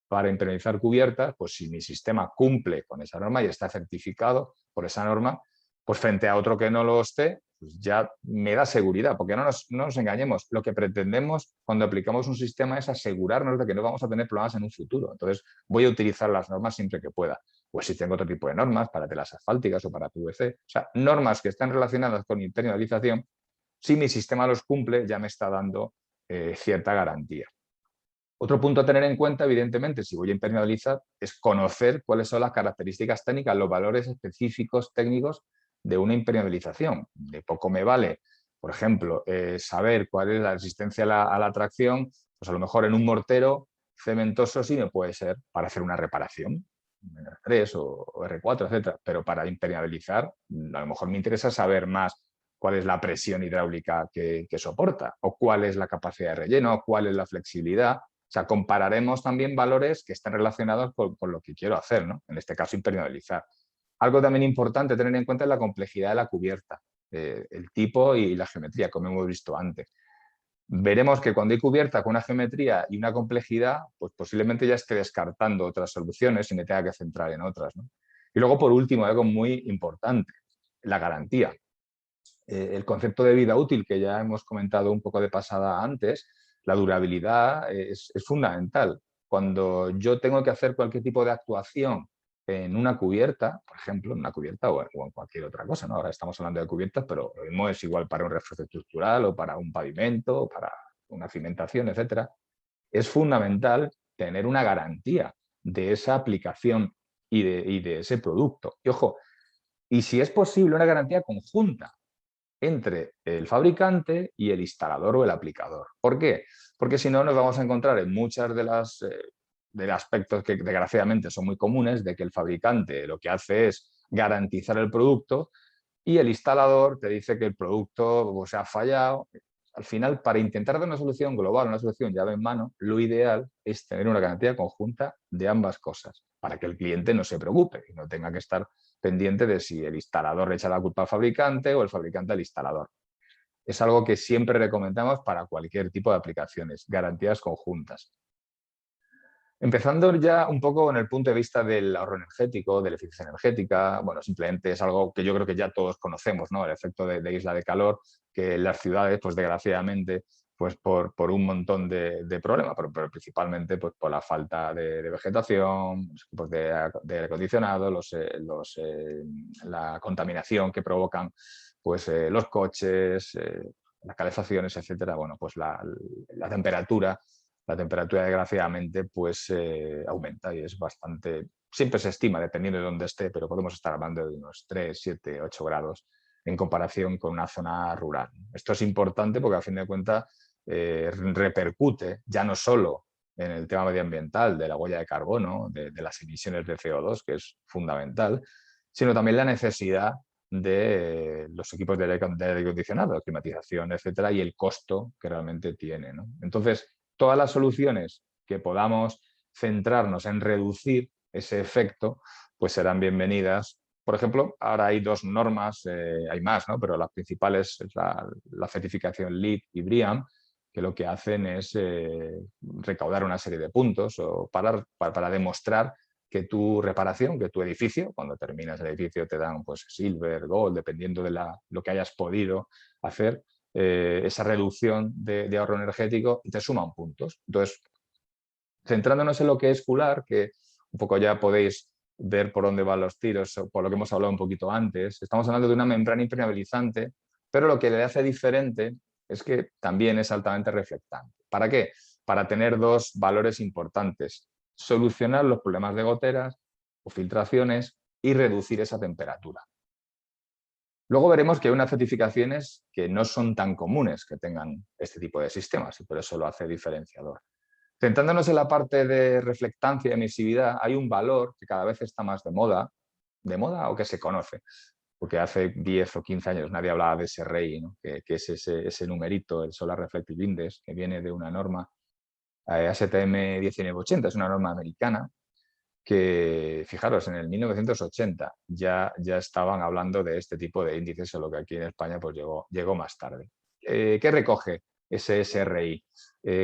para impermeabilizar cubiertas, pues si mi sistema cumple con esa norma y está certificado por esa norma, pues frente a otro que no lo esté, pues ya me da seguridad, porque no nos engañemos, lo que pretendemos cuando aplicamos un sistema es asegurarnos de que no vamos a tener problemas en un futuro. Entonces voy a utilizar las normas siempre que pueda. Pues si tengo otro tipo de normas para telas asfálticas o para PVC, o sea, normas que están relacionadas con impermeabilización, si mi sistema los cumple ya me está dando cierta garantía. Otro punto a tener en cuenta, evidentemente, si voy a impermeabilizar, es conocer cuáles son las características técnicas, los valores específicos técnicos de una impermeabilización. De poco me vale, por ejemplo, saber cuál es la resistencia a la tracción, pues a lo mejor en un mortero cementoso sí me puede ser para hacer una reparación, R3 o R4, etcétera, pero para impermeabilizar a lo mejor me interesa saber más cuál es la presión hidráulica que soporta, o cuál es la capacidad de relleno, cuál es la flexibilidad. O sea, compararemos también valores que estén relacionados con lo que quiero hacer, ¿no? En este caso, impermeabilizar. Algo también importante tener en cuenta es la complejidad de la cubierta, el tipo y la geometría, como hemos visto antes. Veremos que cuando hay cubierta con una geometría y una complejidad, pues posiblemente ya esté descartando otras soluciones y me tenga que centrar en otras, ¿no? Y luego, por último, algo muy importante, la garantía. El concepto de vida útil, que ya hemos comentado un poco de pasada antes, la durabilidad es fundamental. Cuando yo tengo que hacer cualquier tipo de actuación en una cubierta, por ejemplo, en una cubierta o en cualquier otra cosa, ¿no? Ahora estamos hablando de cubiertas, pero lo mismo es igual para un refuerzo estructural o para un pavimento o para una cimentación, etcétera. Es fundamental tener una garantía de esa aplicación y de ese producto. Y ojo, y si es posible, una garantía conjunta entre el fabricante y el instalador o el aplicador. ¿Por qué? Porque si no nos vamos a encontrar en muchas de los aspectos que desgraciadamente son muy comunes, de que el fabricante lo que hace es garantizar el producto y el instalador te dice que el producto se ha fallado. Al final, para intentar dar una solución global, una solución llave en mano, lo ideal es tener una garantía conjunta de ambas cosas, para que el cliente no se preocupe y no tenga que estar pendiente de si el instalador le echa la culpa al fabricante o el fabricante al instalador. Es algo que siempre recomendamos para cualquier tipo de aplicaciones, garantías conjuntas. Empezando ya un poco en el punto de vista del ahorro energético, de la eficiencia energética, bueno, simplemente es algo que yo creo que ya todos conocemos, ¿no? El efecto de isla de calor, que en las ciudades, pues desgraciadamente, pues por un montón de problemas, pero principalmente pues, por la falta de vegetación, pues de aire acondicionado, la contaminación que provocan pues, los coches, las calefacciones, etcétera. Bueno, pues la temperatura desgraciadamente pues aumenta y es bastante, siempre se estima dependiendo de dónde esté, pero podemos estar hablando de unos 3, 7, 8 grados en comparación con una zona rural. Esto es importante porque a fin de cuentas repercute ya no solo en el tema medioambiental de la huella de carbono, de las emisiones de CO2, que es fundamental, sino también la necesidad de los equipos de aire acondicionado, climatización, etcétera, y el costo que realmente tiene, ¿no? Entonces, todas las soluciones que podamos centrarnos en reducir ese efecto, pues serán bienvenidas. Por ejemplo, ahora hay dos normas, hay más, ¿no? Pero las principales es la certificación LEED y BREEAM, que lo que hacen es recaudar una serie de puntos o para demostrar que tu reparación, que tu edificio, cuando terminas el edificio te dan pues silver, gold, dependiendo de lo que hayas podido hacer, esa reducción de ahorro energético y te suman puntos. Entonces, centrándonos en lo que es Kular, que un poco ya podéis ver por dónde van los tiros, por lo que hemos hablado un poquito antes, estamos hablando de una membrana impermeabilizante, pero lo que le hace diferente es que también es altamente reflectante. ¿Para qué? Para tener dos valores importantes: solucionar los problemas de goteras o filtraciones y reducir esa temperatura. Luego veremos que hay unas certificaciones que no son tan comunes que tengan este tipo de sistemas y por eso lo hace diferenciador. Centrándonos en la parte de reflectancia y emisividad, hay un valor que cada vez está más de moda o que se conoce, porque hace 10 o 15 años nadie hablaba de ese REI, ¿no? que es ese numerito, el Solar Reflective Index, que viene de una norma ASTM 1980, es una norma americana, que, fijaros, en el 1980 ya estaban hablando de este tipo de índices, solo que aquí en España pues llegó más tarde. ¿Qué recoge ese SRI?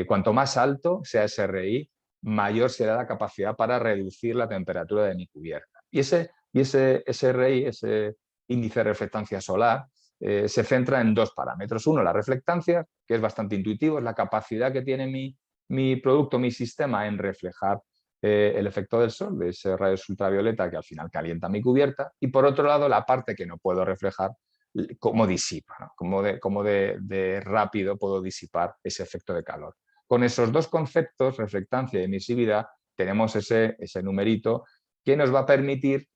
Cuanto más alto sea ese SRI, mayor será la capacidad para reducir la temperatura de mi cubierta. Y ese SRI, ese índice de reflectancia solar, se centra en dos parámetros. Uno, la reflectancia, que es bastante intuitivo, es la capacidad que tiene mi producto, mi sistema en reflejar el efecto del sol, de ese rayos ultravioleta que al final calienta mi cubierta, y por otro lado la parte que no puedo reflejar, cómo disipa, ¿no? Cómo de rápido puedo disipar ese efecto de calor. Con esos dos conceptos, reflectancia y emisividad, tenemos ese numerito que nos va a permitir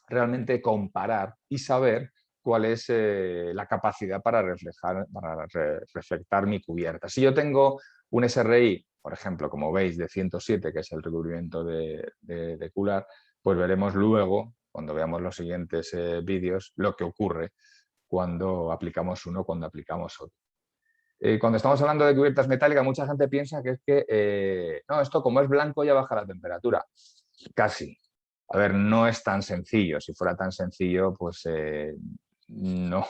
realmente comparar y saber cuál es la capacidad para reflectar mi cubierta. Si yo tengo un SRI, por ejemplo, como veis, de 107, que es el recubrimiento de Kular, pues veremos luego, cuando veamos los siguientes vídeos, lo que ocurre cuando aplicamos uno, cuando aplicamos otro. Cuando estamos hablando de cubiertas metálicas, mucha gente piensa que es que, no, esto como es blanco ya baja la temperatura. Casi. A ver, no es tan sencillo. Si fuera tan sencillo, pues no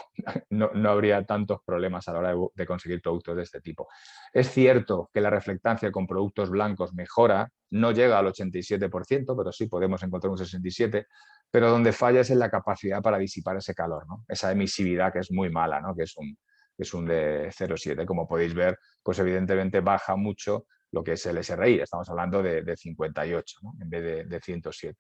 habría tantos problemas a la hora de conseguir productos de este tipo. Es cierto que la reflectancia con productos blancos mejora, no llega al 87%, pero sí podemos encontrar un 67%, pero donde falla es en la capacidad para disipar ese calor, ¿no? Esa emisividad que es muy mala, ¿no? Que es un de 0,7. Como podéis ver, pues evidentemente baja mucho lo que es el SRI. Estamos hablando de 58, ¿no? En vez de 107.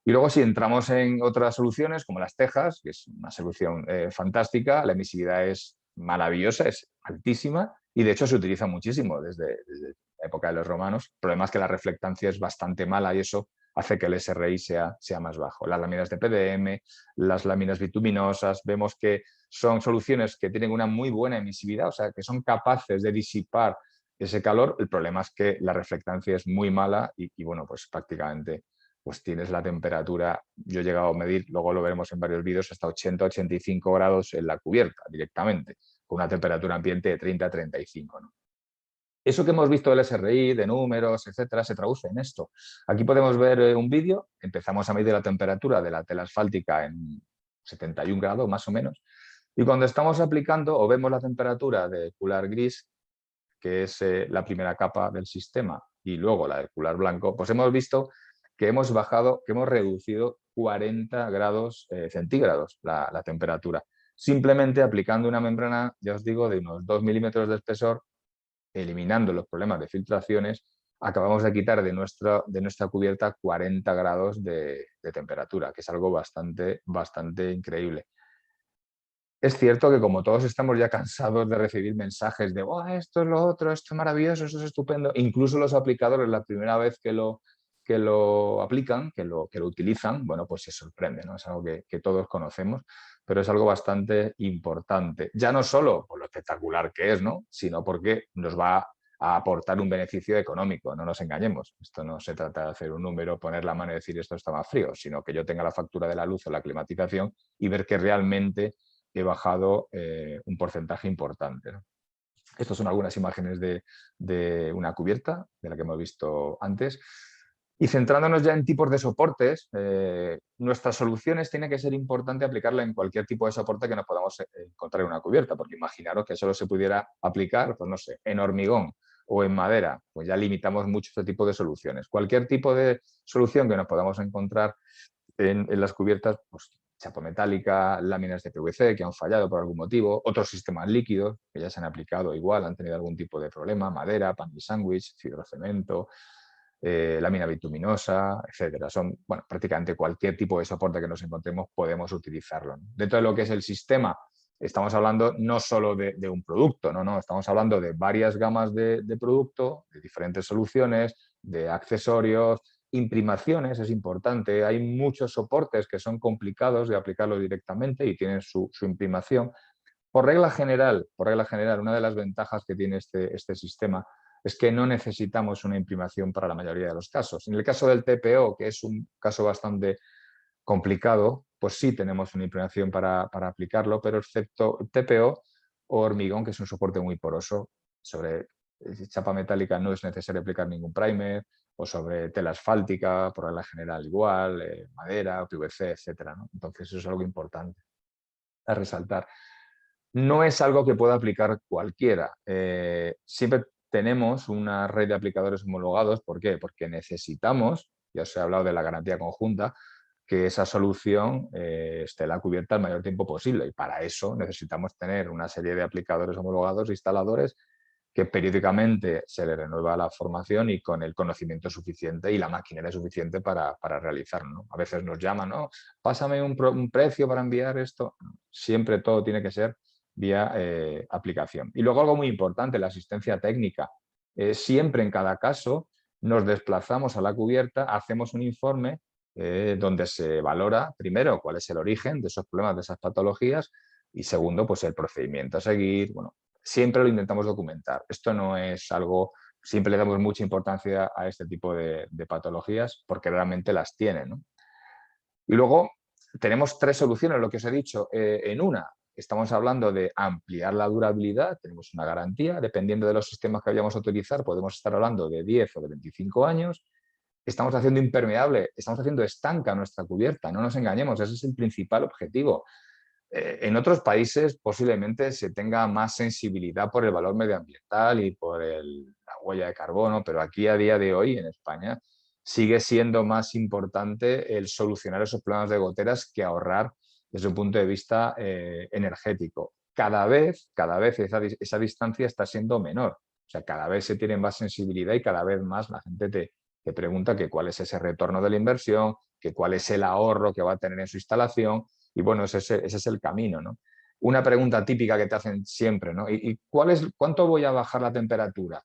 Y luego si entramos en otras soluciones como las tejas, que es una solución fantástica, la emisividad es maravillosa, es altísima y de hecho se utiliza muchísimo desde la época de los romanos. El problema es que la reflectancia es bastante mala y eso hace que el SRI sea más bajo. Las láminas de PDM, las láminas bituminosas, vemos que son soluciones que tienen una muy buena emisividad, o sea, que son capaces de disipar ese calor. El problema es que la reflectancia es muy mala y bueno, pues prácticamente pues tienes la temperatura, yo he llegado a medir, luego lo veremos en varios vídeos, hasta 80-85 grados en la cubierta directamente, con una temperatura ambiente de 30-35, ¿no? Eso que hemos visto del SRI, de números, etcétera, se traduce en esto. Aquí podemos ver un vídeo, empezamos a medir la temperatura de la tela asfáltica en 71 grados más o menos, y cuando estamos aplicando o vemos la temperatura de Kular gris, que es la primera capa del sistema, y luego la de Kular blanco, pues hemos visto que hemos reducido 40 grados centígrados la temperatura, simplemente aplicando una membrana, ya os digo, de unos 2 milímetros de espesor, eliminando los problemas de filtraciones, acabamos de quitar de nuestra cubierta 40 grados de temperatura, que es algo bastante increíble. Es cierto que como todos estamos ya cansados de recibir mensajes de oh, esto es lo otro, esto es maravilloso, esto es estupendo, incluso los aplicadores la primera vez que lo aplican, que lo utilizan, bueno, pues se sorprenden, ¿no? Es algo que todos conocemos, pero es algo bastante importante. Ya no solo por lo espectacular que es, ¿no? Sino porque nos va a aportar un beneficio económico, no nos engañemos. Esto no se trata de hacer un número, poner la mano y decir esto está más frío, sino que yo tenga la factura de la luz o la climatización y ver que realmente he bajado un porcentaje importante, ¿no? Estas son algunas imágenes de una cubierta, de la que hemos visto antes. Y centrándonos ya en tipos de soportes, nuestras soluciones tiene que ser importante aplicarla en cualquier tipo de soporte que nos podamos encontrar en una cubierta, porque imaginaros que solo se pudiera aplicar, pues no sé, en hormigón o en madera, pues ya limitamos mucho este tipo de soluciones. Cualquier tipo de solución que nos podamos encontrar en las cubiertas, pues chapa metálica, láminas de PVC que han fallado por algún motivo, otros sistemas líquidos que ya se han aplicado igual, han tenido algún tipo de problema, madera, pan de sándwich, fibrocemento, lámina bituminosa, etcétera. Son, bueno, prácticamente cualquier tipo de soporte que nos encontremos podemos utilizarlo, ¿no? Dentro de lo que es el sistema, estamos hablando no solo de un producto, no, estamos hablando de varias gamas de producto, de diferentes soluciones, de accesorios, imprimaciones, es importante. Hay muchos soportes que son complicados de aplicarlo directamente y tienen su imprimación. Por regla general, una de las ventajas que tiene este sistema es que no necesitamos una imprimación para la mayoría de los casos. En el caso del TPO, que es un caso bastante complicado, pues sí tenemos una imprimación para aplicarlo, pero excepto TPO o hormigón, que es un soporte muy poroso, sobre chapa metálica no es necesario aplicar ningún primer, o sobre tela asfáltica, por regla general igual, madera, PVC, etcétera, ¿no? Entonces eso es algo importante a resaltar. No es algo que pueda aplicar cualquiera. Siempre tenemos una red de aplicadores homologados. ¿Por qué? Porque necesitamos, ya os he hablado de la garantía conjunta, que esa solución esté la cubierta el mayor tiempo posible. Y para eso necesitamos tener una serie de aplicadores homologados, instaladores, que periódicamente se le renueva la formación y con el conocimiento suficiente y la maquinaria suficiente para realizarlo, ¿no? A veces nos llaman, ¿no? Pásame un precio para enviar esto. Siempre todo tiene que ser vía aplicación. Y luego algo muy importante, la asistencia técnica. Siempre en cada caso nos desplazamos a la cubierta, hacemos un informe donde se valora, primero, cuál es el origen de esos problemas, de esas patologías, y segundo, pues el procedimiento a seguir. Bueno, siempre lo intentamos documentar. Esto no es algo, siempre le damos mucha importancia a este tipo de patologías porque realmente las tienen, ¿no? Y luego tenemos tres soluciones, lo que os he dicho. En una, estamos hablando de ampliar la durabilidad, tenemos una garantía, dependiendo de los sistemas que vayamos a utilizar, podemos estar hablando de 10 o de 25 años. Estamos haciendo impermeable, estamos haciendo estanca nuestra cubierta, no nos engañemos, ese es el principal objetivo. En otros países posiblemente se tenga más sensibilidad por el valor medioambiental y por la huella de carbono, pero aquí a día de hoy en España sigue siendo más importante el solucionar esos problemas de goteras que ahorrar desde un punto de vista energético. Cada vez esa distancia está siendo menor. O sea, cada vez se tiene más sensibilidad y cada vez más la gente te pregunta que cuál es ese retorno de la inversión, que cuál es el ahorro que va a tener en su instalación. Y bueno, ese es el camino, ¿no? Una pregunta típica que te hacen siempre, ¿no? ¿Y cuánto voy a bajar la temperatura?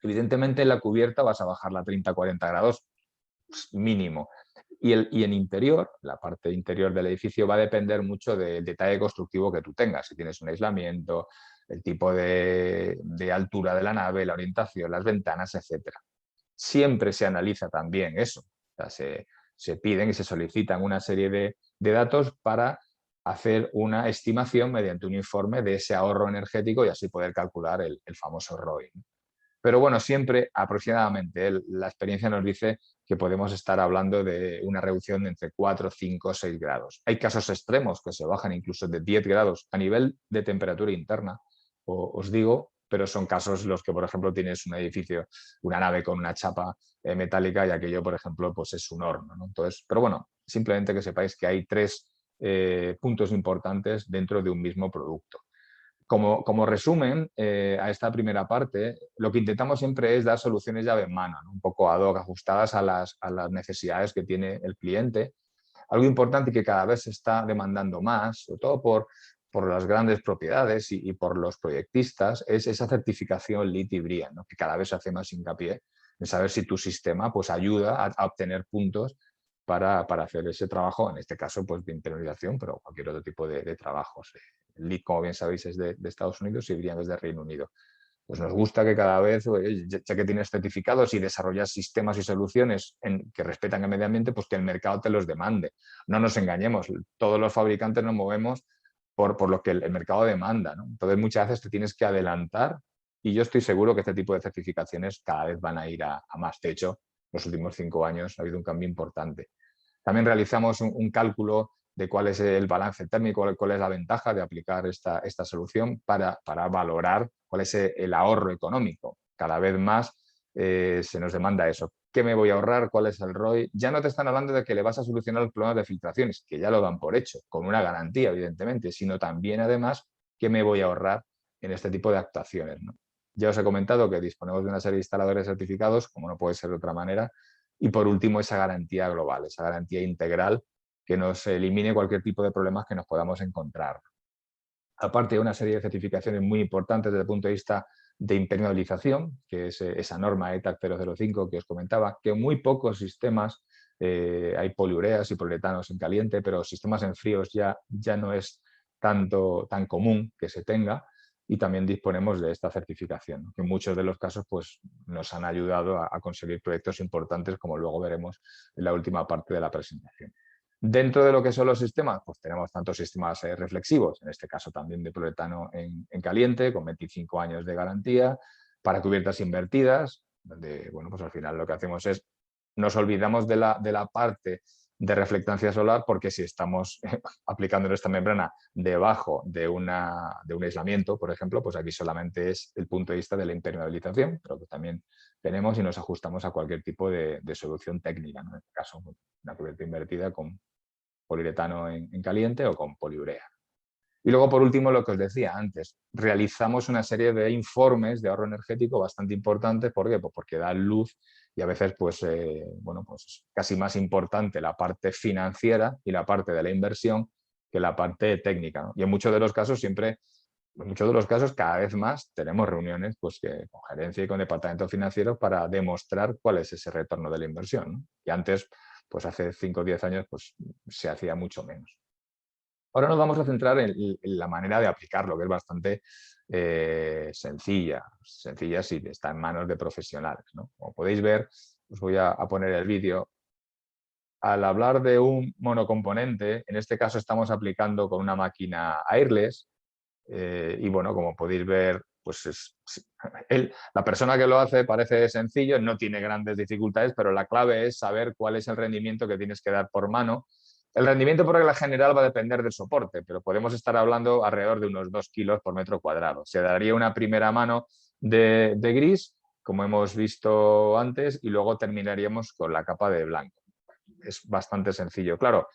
Evidentemente en la cubierta vas a bajarla a 30-40 grados mínimo. Y en interior, la parte interior del edificio va a depender mucho del detalle constructivo que tú tengas. Si tienes un aislamiento, el tipo de altura de la nave, la orientación, las ventanas, etcétera. Siempre se analiza también eso. O sea, se piden y se solicitan una serie de datos para hacer una estimación mediante un informe de ese ahorro energético y así poder calcular el famoso ROI, ¿no? Pero bueno, siempre aproximadamente la experiencia nos dice que podemos estar hablando de una reducción de entre 4, 5, 6 grados. Hay casos extremos que se bajan incluso de 10 grados a nivel de temperatura interna, os digo, pero son casos los que, por ejemplo, tienes un edificio, una nave con una chapa metálica y aquello, por ejemplo, pues es un horno, ¿no? Entonces, pero bueno, simplemente que sepáis que hay tres puntos importantes dentro de un mismo producto. Como resumen a esta primera parte, lo que intentamos siempre es dar soluciones llave en mano, ¿no? Un poco ad hoc, ajustadas a las necesidades que tiene el cliente. Algo importante y que cada vez se está demandando más, sobre todo por las grandes propiedades y por los proyectistas, es esa certificación LEED y BREEAM, ¿no? Que cada vez se hace más hincapié en saber si tu sistema pues, ayuda a obtener puntos para hacer ese trabajo, en este caso pues, de impermeabilización, pero cualquier otro tipo de trabajos. LEED, como bien sabéis, es de Estados Unidos y BREEAM es de Reino Unido. Pues nos gusta que cada vez, ya que tienes certificados y desarrollas sistemas y soluciones que respetan el medio ambiente, pues que el mercado te los demande. No nos engañemos, todos los fabricantes nos movemos por lo que el mercado demanda, ¿no? Entonces muchas veces te tienes que adelantar y yo estoy seguro que este tipo de certificaciones cada vez van a ir a más. De hecho, los últimos 5 años ha habido un cambio importante. También realizamos un cálculo de cuál es el balance térmico, cuál es la ventaja de aplicar esta solución para valorar cuál es el ahorro económico. Cada vez más se nos demanda eso. ¿Qué me voy a ahorrar? ¿Cuál es el ROI? Ya no te están hablando de que le vas a solucionar los problemas de filtraciones, que ya lo dan por hecho, con una garantía, evidentemente, sino también, además, qué me voy a ahorrar en este tipo de actuaciones, ¿no? Ya os he comentado que disponemos de una serie de instaladores certificados, como no puede ser de otra manera, y por último esa garantía global, esa garantía integral que nos elimine cualquier tipo de problemas que nos podamos encontrar. Aparte de una serie de certificaciones muy importantes desde el punto de vista de impermeabilización, que es esa norma ETAC 005 que os comentaba, que en muy pocos sistemas hay poliureas y poliuretanos en caliente, pero sistemas en fríos ya no es tan común que se tenga, y también disponemos de esta certificación, ¿no? Que en muchos de los casos pues, nos han ayudado a conseguir proyectos importantes, como luego veremos en la última parte de la presentación. Dentro de lo que son los sistemas, pues tenemos tantos sistemas reflexivos, en este caso también de poliuretano en caliente, con 25 años de garantía, para cubiertas invertidas, donde bueno, pues al final lo que hacemos es, nos olvidamos de la parte de reflectancia solar, porque si estamos aplicando esta membrana debajo de un aislamiento, por ejemplo, pues aquí solamente es el punto de vista de la impermeabilización, pero que también tenemos y nos ajustamos a cualquier tipo de solución técnica, ¿no? En este caso, una cubierta invertida con poliuretano en caliente o con poliurea. Y luego, por último, lo que os decía antes, realizamos una serie de informes de ahorro energético bastante importantes. ¿Por qué? Pues porque dan luz y a veces, pues, bueno, pues es casi más importante la parte financiera y la parte de la inversión que la parte técnica, ¿no? Y en muchos de los casos siempre, en muchos de los casos cada vez más tenemos reuniones pues, con gerencia y con departamentos financieros para demostrar cuál es ese retorno de la inversión, ¿no? Y antes, pues hace 5 o 10 años, pues se hacía mucho menos. Ahora nos vamos a centrar en la manera de aplicarlo, que es bastante sencilla si está en manos de profesionales, ¿no? Como podéis ver, os voy a poner el vídeo. Al hablar de un monocomponente, en este caso estamos aplicando con una máquina airless, y bueno, como podéis ver, pues la persona que lo hace parece sencillo, no tiene grandes dificultades, pero la clave es saber cuál es el rendimiento que tienes que dar por mano. El rendimiento por regla general va a depender del soporte, pero podemos estar hablando alrededor de unos 2 kilos por metro cuadrado. Se daría una primera mano de gris, como hemos visto antes, y luego terminaríamos con la capa de blanco. Es bastante sencillo. Claro,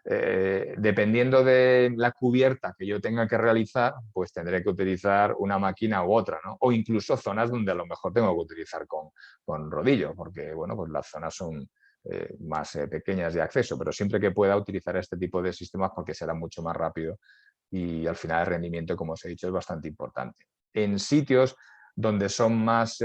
dependiendo de la cubierta que yo tenga que realizar, pues tendré que utilizar una máquina u otra, ¿no? O incluso zonas donde a lo mejor tengo que utilizar con rodillo, porque bueno, pues las zonas son más pequeñas de acceso, pero siempre que pueda utilizar este tipo de sistemas porque será mucho más rápido y al final el rendimiento, como os he dicho, es bastante importante. En sitios donde son más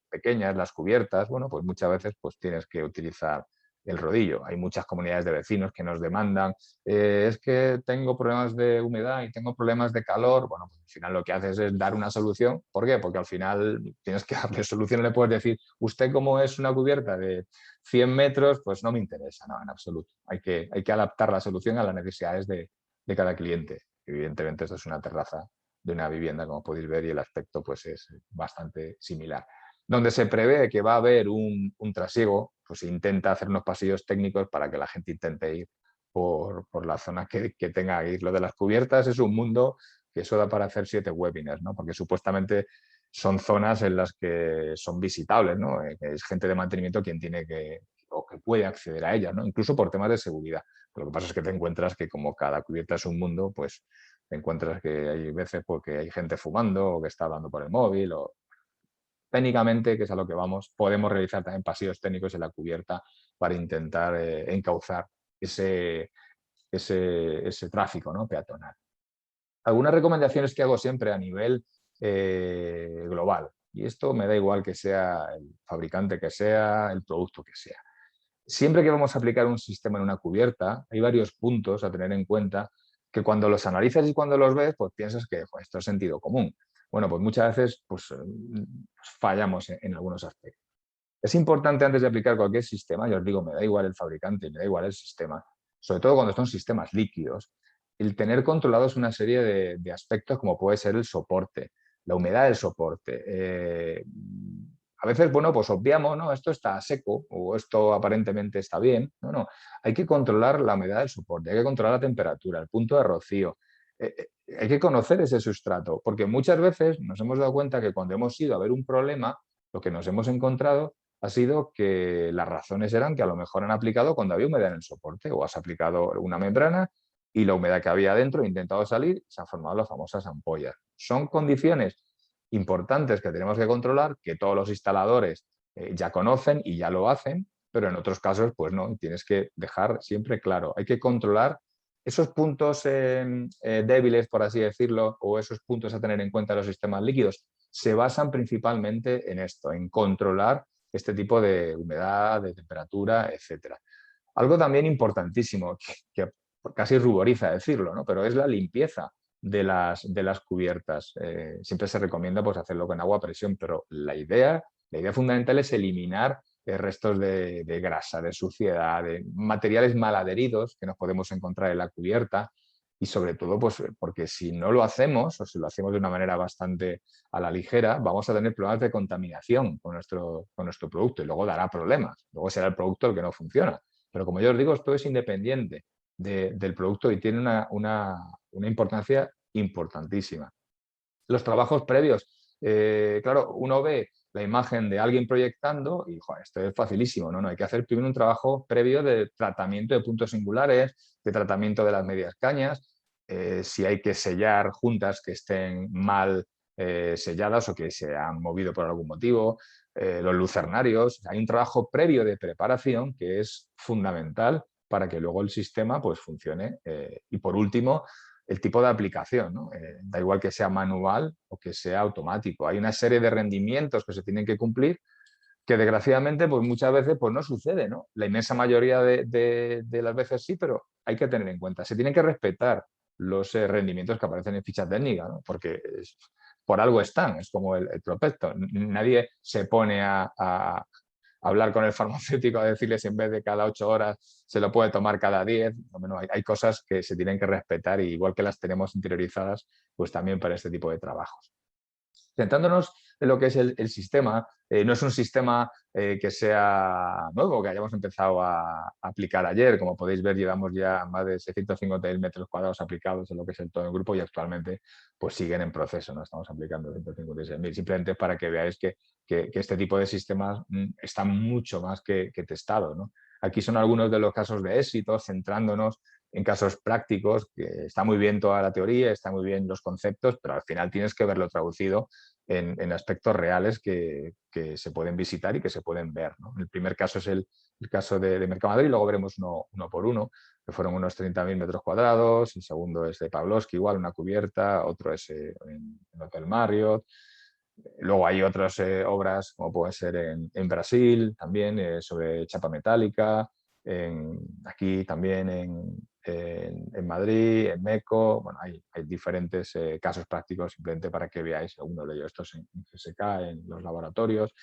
pequeñas las cubiertas, bueno, pues muchas veces pues tienes que utilizar el rodillo. Hay muchas comunidades de vecinos que nos demandan, es que tengo problemas de humedad y tengo problemas de calor. Bueno, pues al final lo que haces es dar una solución. ¿Por qué? Porque al final tienes que darle solución, le puedes decir, usted como es una cubierta de 100 metros, pues no me interesa, no, en absoluto. Hay que adaptar la solución a las necesidades de cada cliente. Evidentemente esto es una terraza de una vivienda, como podéis ver, y el aspecto pues es bastante similar. Donde se prevé que va a haber un trasiego, pues se intenta hacer unos pasillos técnicos para que la gente intente ir por la zona que tenga que ir. Lo de las cubiertas es un mundo que eso da para hacer 7 webinars, ¿no? Porque supuestamente son zonas en las que son visitables, ¿no? Que es gente de mantenimiento quien tiene o que puede acceder a ellas, ¿no? Incluso por temas de seguridad. Lo que pasa es que te encuentras que como cada cubierta es un mundo, pues te encuentras que hay veces porque hay gente fumando o que está hablando por el móvil o técnicamente, que es a lo que vamos, podemos realizar también pasillos técnicos en la cubierta para intentar encauzar ese tráfico, ¿no? Peatonal. Algunas recomendaciones que hago siempre a nivel global, y esto me da igual que sea el fabricante que sea, el producto que sea. Siempre que vamos a aplicar un sistema en una cubierta, hay varios puntos a tener en cuenta que cuando los analizas y cuando los ves, pues piensas que pues, esto es sentido común. Bueno, pues muchas veces pues, fallamos en algunos aspectos. Es importante antes de aplicar cualquier sistema, yo os digo, me da igual el fabricante, me da igual el sistema, sobre todo cuando son sistemas líquidos, el tener controlados una serie de aspectos como puede ser el soporte, la humedad del soporte. A veces, bueno, pues obviamos, ¿no? Esto está seco o esto aparentemente está bien. No, no. Hay que controlar la humedad del soporte, hay que controlar la temperatura, el punto de rocío. Hay que conocer ese sustrato, porque muchas veces nos hemos dado cuenta que cuando hemos ido a ver un problema, lo que nos hemos encontrado ha sido que las razones eran que a lo mejor han aplicado cuando había humedad en el soporte o has aplicado una membrana y la humedad que había dentro ha intentado salir, se han formado las famosas ampollas. Son condiciones importantes que tenemos que controlar, que todos los instaladores ya conocen y ya lo hacen, pero en otros casos pues no, tienes que dejar siempre claro, hay que controlar esos puntos débiles, por así decirlo, o esos puntos a tener en cuenta en los sistemas líquidos, se basan principalmente en esto, en controlar este tipo de humedad, de temperatura, etcétera. Algo también importantísimo, que casi ruboriza decirlo, ¿no? Pero es la limpieza de las cubiertas. Siempre se recomienda pues, hacerlo con agua a presión, pero la idea fundamental es eliminar restos de grasa, de suciedad, de materiales mal adheridos que nos podemos encontrar en la cubierta y sobre todo pues, porque si no lo hacemos o si lo hacemos de una manera bastante a la ligera, vamos a tener problemas de contaminación con nuestro producto y luego dará problemas. Luego será el producto el que no funciona. Pero como yo os digo, esto es independiente del producto y tiene una importancia importantísima. Los trabajos previos, claro, uno ve la imagen de alguien proyectando y joder, esto es facilísimo, ¿no? No, hay que hacer primero un trabajo previo de tratamiento de puntos singulares, de tratamiento de las medias cañas, si hay que sellar juntas que estén mal selladas o que se han movido por algún motivo, los lucernarios, hay un trabajo previo de preparación que es fundamental para que luego el sistema pues, funcione. Y por último, el tipo de aplicación, ¿no? Da igual que sea manual o que sea automático. Hay una serie de rendimientos que se tienen que cumplir que desgraciadamente pues muchas veces pues no sucede, ¿no? La inmensa mayoría de las veces sí, pero hay que tener en cuenta. Se tienen que respetar los rendimientos que aparecen en ficha técnica, ¿no? Porque por algo están, es como el prospecto. Nadie se pone a hablar con el farmacéutico a decirle si en vez de cada 8 horas se lo puede tomar cada 10. Bueno, hay cosas que se tienen que respetar y igual que las tenemos interiorizadas, pues también para este tipo de trabajos. Centrándonos en lo que es el sistema, no es un sistema que sea nuevo, que hayamos empezado a aplicar ayer. Como podéis ver, llevamos ya más de 650.000 metros cuadrados aplicados en lo que es todo el grupo y actualmente pues siguen en proceso, ¿no? Estamos aplicando 156.000. Simplemente para que veáis que este tipo de sistemas están mucho más que testados, ¿no? Aquí son algunos de los casos de éxito, centrándonos en casos prácticos, que está muy bien toda la teoría, está muy bien los conceptos, pero al final tienes que verlo traducido en aspectos reales que se pueden visitar y que se pueden ver, ¿no? El primer caso es el caso de Mercamadrid, luego veremos uno por uno, que fueron unos 30.000 metros cuadrados, el segundo es de Pavlovsky, igual una cubierta, otro es en Hotel Marriott. Luego hay otras obras, como pueden ser en Brasil, también sobre chapa metálica, aquí también en Madrid, en MECO. Bueno, hay diferentes casos prácticos simplemente para que veáis alguno de ellos. Estos en GSK, en los laboratorios,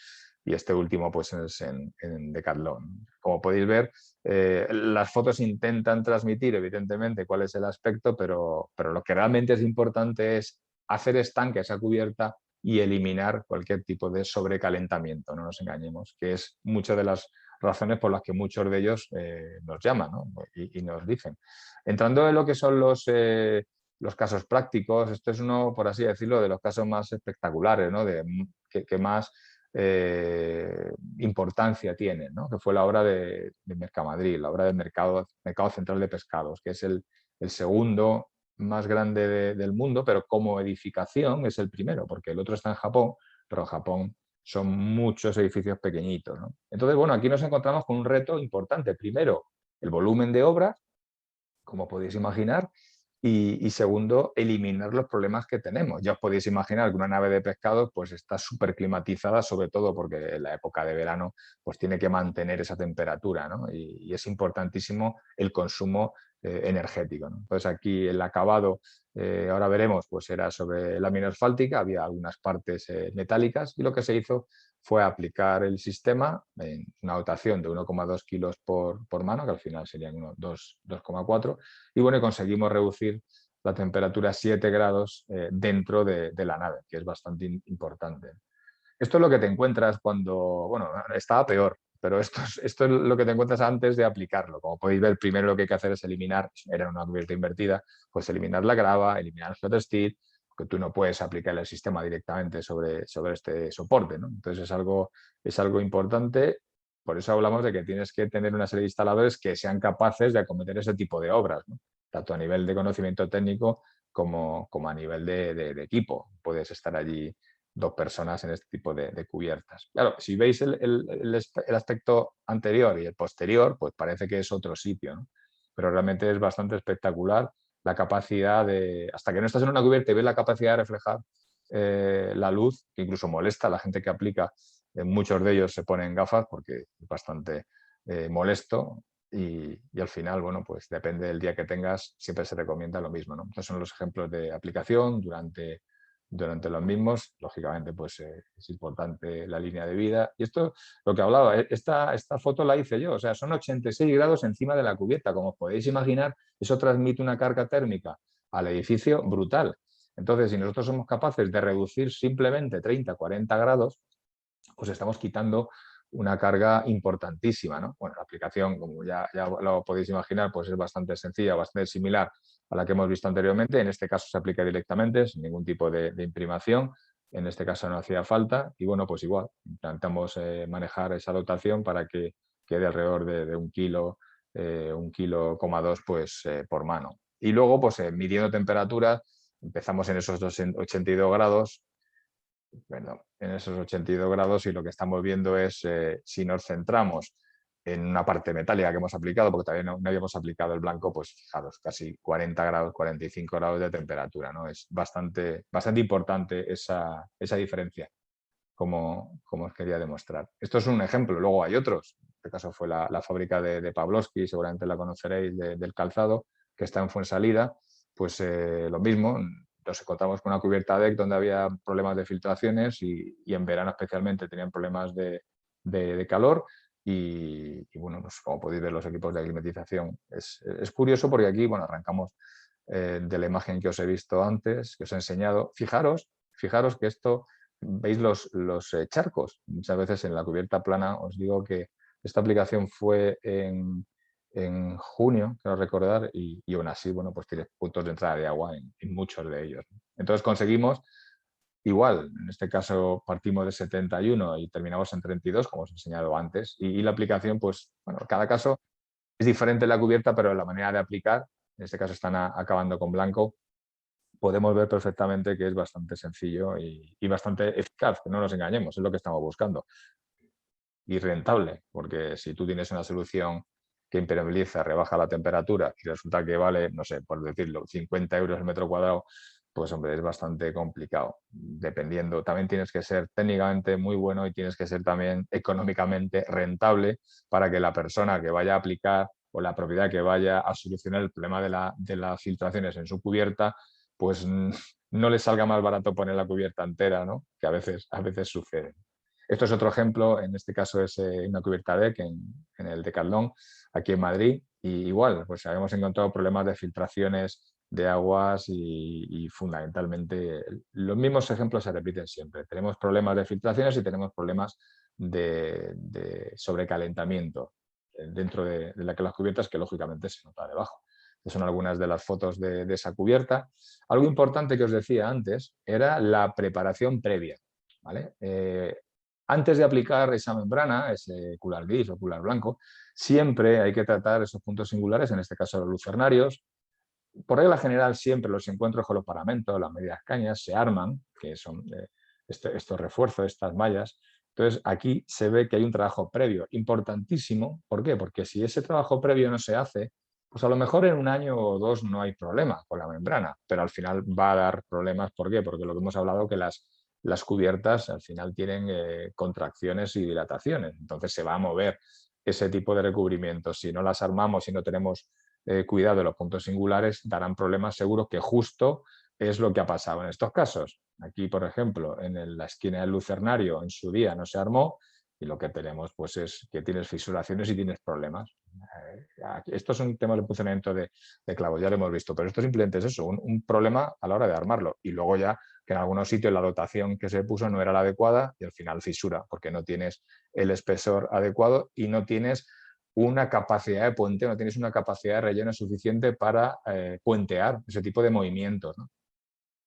y este último pues es en Decathlon. Como podéis ver, las fotos intentan transmitir evidentemente cuál es el aspecto, pero lo que realmente es importante es hacer estanque esa cubierta y eliminar cualquier tipo de sobrecalentamiento, no nos engañemos, que es muchas de las razones por las que muchos de ellos nos llaman, ¿no? y nos dicen. Entrando en lo que son los casos prácticos, esto es uno, por así decirlo, de los casos más espectaculares, ¿no? Que más importancia tiene, ¿no? Que fue la obra de Mercamadrid, la obra del mercado Central de Pescados, que es el segundo más grande del mundo, pero como edificación es el primero, porque el otro está en Japón, pero en Japón son muchos edificios pequeñitos, ¿no? Entonces, bueno, aquí nos encontramos con un reto importante. Primero, el volumen de obra, como podéis imaginar, y segundo, eliminar los problemas que tenemos. Ya os podéis imaginar que una nave de pescados pues está súper climatizada, sobre todo porque en la época de verano pues tiene que mantener esa temperatura, ¿no? Y es importantísimo el consumo energético, ¿no? Entonces aquí el acabado, ahora veremos, pues era sobre lámina asfáltica, había algunas partes metálicas y lo que se hizo fue aplicar el sistema en una dotación de 1,2 kilos por mano, que al final serían unos 2,4, y bueno, conseguimos reducir la temperatura a 7 grados dentro de la nave, que es bastante importante. Esto es lo que te encuentras cuando, bueno, estaba peor, pero esto es lo que te encuentras antes de aplicarlo. Como podéis ver, primero lo que hay que hacer es eliminar, era una cubierta invertida, pues eliminar la grava, eliminar el flat steel, porque tú no puedes aplicar el sistema directamente sobre este soporte, ¿no? Entonces es algo importante. Por eso hablamos de que tienes que tener una serie de instaladores que sean capaces de acometer ese tipo de obras, ¿no? Tanto a nivel de conocimiento técnico como a nivel de equipo. Puedes estar allí 2 personas en este tipo de cubiertas. Claro, si veis el aspecto anterior y el posterior, pues parece que es otro sitio, ¿no? Pero realmente es bastante espectacular la capacidad de, hasta que no estás en una cubierta y ves la capacidad de reflejar la luz, que incluso molesta a la gente que aplica, muchos de ellos se ponen gafas porque es bastante molesto y al final, bueno, pues depende del día que tengas, siempre se recomienda lo mismo, ¿no? Estos son los ejemplos de aplicación durante los mismos. Lógicamente, pues es importante la línea de vida. Y esto, lo que hablaba, esta foto la hice yo, o sea, son 86 grados encima de la cubierta. Como os podéis imaginar, eso transmite una carga térmica al edificio brutal. Entonces, si nosotros somos capaces de reducir simplemente 30, 40 grados, pues estamos quitando una carga importantísima, ¿no? Bueno, la aplicación, como ya lo podéis imaginar, pues es bastante sencilla, bastante similar a la que hemos visto anteriormente. En este caso se aplica directamente, sin ningún tipo de imprimación. En este caso no hacía falta y bueno, pues igual, intentamos manejar esa dotación para que quede alrededor de 1 kilo, 1,2 kg pues, por mano. Y luego, pues midiendo temperaturas, empezamos en esos 82 grados, perdón, en esos 82 grados y lo que estamos viendo es, si nos centramos en una parte metálica que hemos aplicado, porque todavía no habíamos aplicado el blanco, pues fijaros, casi 40 grados, 45 grados de temperatura, ¿no? Es bastante importante esa diferencia, como os quería demostrar. Esto es un ejemplo, luego hay otros. En este caso fue la fábrica de Pavlovsky, seguramente la conoceréis, del calzado, que está en Fuensalida. Pues lo mismo, nos encontramos con una cubierta deck donde había problemas de filtraciones y en verano especialmente tenían problemas de calor y bueno, pues como podéis ver los equipos de climatización. Es curioso porque aquí, bueno, arrancamos de la imagen que os he visto antes, que os he enseñado. Fijaros que esto, veis los charcos. Muchas veces en la cubierta plana os digo que esta aplicación fue en junio, quiero recordar, y aún así, bueno, pues tiene puntos de entrada de agua en muchos de ellos. Entonces conseguimos, igual, en este caso partimos de 71 y terminamos en 32, como os he enseñado antes, y la aplicación, pues, bueno, cada caso es diferente la cubierta, pero la manera de aplicar, en este caso están acabando con blanco, podemos ver perfectamente que es bastante sencillo y bastante eficaz, que no nos engañemos, es lo que estamos buscando. Y rentable, porque si tú tienes una solución que impermeabiliza, rebaja la temperatura y resulta que vale, no sé, por decirlo, 50 euros el metro cuadrado, pues hombre, es bastante complicado. Dependiendo, también tienes que ser técnicamente muy bueno y tienes que ser también económicamente rentable para que la persona que vaya a aplicar o la propiedad que vaya a solucionar el problema de las filtraciones en su cubierta, pues no le salga más barato poner la cubierta entera, ¿no? Que a veces sucede. Esto es otro ejemplo, en este caso es una cubierta deck en el Decathlon, aquí en Madrid, y igual, pues habíamos encontrado problemas de filtraciones de aguas y fundamentalmente los mismos ejemplos se repiten siempre. Tenemos problemas de filtraciones y tenemos problemas de sobrecalentamiento dentro de las cubiertas que lógicamente se nota debajo. Estas son algunas de las fotos de esa cubierta. Algo importante que os decía antes era la preparación previa, ¿vale? Antes de aplicar esa membrana, ese cular gris o cular blanco, siempre hay que tratar esos puntos singulares, en este caso los lucernarios. Por regla general, siempre los encuentros con los paramentos, las medias cañas, se arman, que son estos refuerzos, estas mallas. Entonces, aquí se ve que hay un trabajo previo importantísimo. ¿Por qué? Porque si ese trabajo previo no se hace, pues a lo mejor en 1 año o 2 no hay problema con la membrana, pero al final va a dar problemas. ¿Por qué? Porque lo que hemos hablado que las cubiertas al final tienen contracciones y dilataciones. Entonces se va a mover ese tipo de recubrimientos. Si no las armamos, si no tenemos cuidado de los puntos singulares, darán problemas seguros, que justo es lo que ha pasado en estos casos. Aquí, por ejemplo, en la esquina del lucernario en su día no se armó, y lo que tenemos pues es que tienes fisuraciones y tienes problemas. Estos son temas de funcionamiento de clavos, ya lo hemos visto, pero esto simplemente es eso, un problema a la hora de armarlo. Y luego ya que en algunos sitios la dotación que se puso no era la adecuada y al final fisura, porque no tienes el espesor adecuado y no tienes una capacidad de puente, no tienes una capacidad de relleno suficiente para puentear ese tipo de movimientos, ¿no?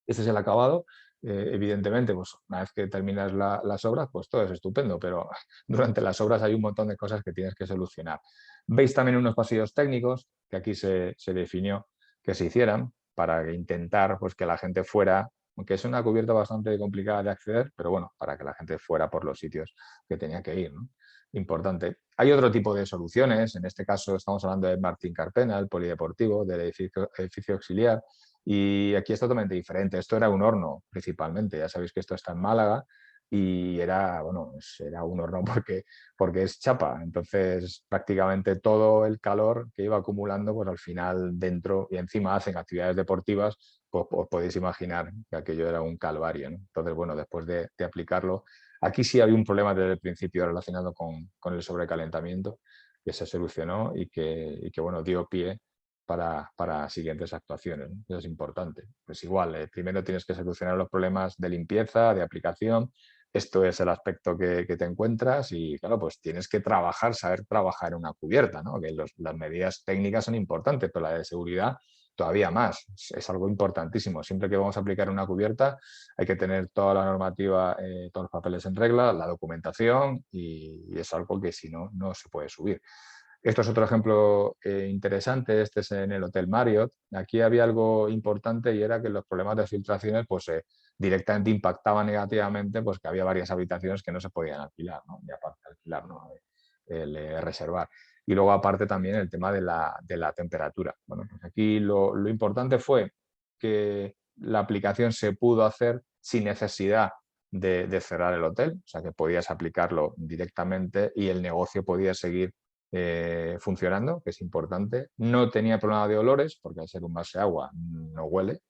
Este es el acabado. Evidentemente, pues una vez que terminas las obras, pues todo es estupendo, pero durante las obras hay un montón de cosas que tienes que solucionar. Veis también unos pasillos técnicos que aquí se definió que se hicieran para intentar pues, que la gente fuera, aunque es una cubierta bastante complicada de acceder, pero bueno, para que la gente fuera por los sitios que tenía que ir, ¿no? Importante. Hay otro tipo de soluciones, en este caso estamos hablando de Martín Carpena, el polideportivo, del edificio auxiliar, y aquí es totalmente diferente. Esto era un horno principalmente, ya sabéis que esto está en Málaga y era, bueno, era un horno porque es chapa, entonces prácticamente todo el calor que iba acumulando, pues al final dentro y encima hacen actividades deportivas, pues os podéis imaginar que aquello era un calvario, ¿no? Entonces, bueno, después de aplicarlo, aquí sí había un problema desde el principio relacionado con el sobrecalentamiento que se solucionó y que bueno, dio pie para siguientes actuaciones, ¿no? Eso es importante. Pues igual, primero tienes que solucionar los problemas de limpieza, de aplicación. Esto es el aspecto que te encuentras y, claro, pues tienes que trabajar, saber trabajar en una cubierta, ¿no? Que las medidas técnicas son importantes, pero la de seguridad todavía más. Es algo importantísimo. Siempre que vamos a aplicar una cubierta hay que tener toda la normativa, todos los papeles en regla, la documentación y es algo que si no, no se puede subir. Esto es otro ejemplo interesante, este es en el Hotel Marriott. Aquí había algo importante y era que los problemas de filtraciones pues, directamente impactaban negativamente, pues que había varias habitaciones que no se podían alquilar, ¿no? Y aparte de alquilar, ¿no? Reservar. Y luego aparte también el tema de la temperatura. Bueno, pues aquí lo importante fue que la aplicación se pudo hacer sin necesidad de cerrar el hotel, o sea que podías aplicarlo directamente y el negocio podía seguir funcionando, que es importante. No tenía problema de olores, porque al ser un vaso de agua no huele.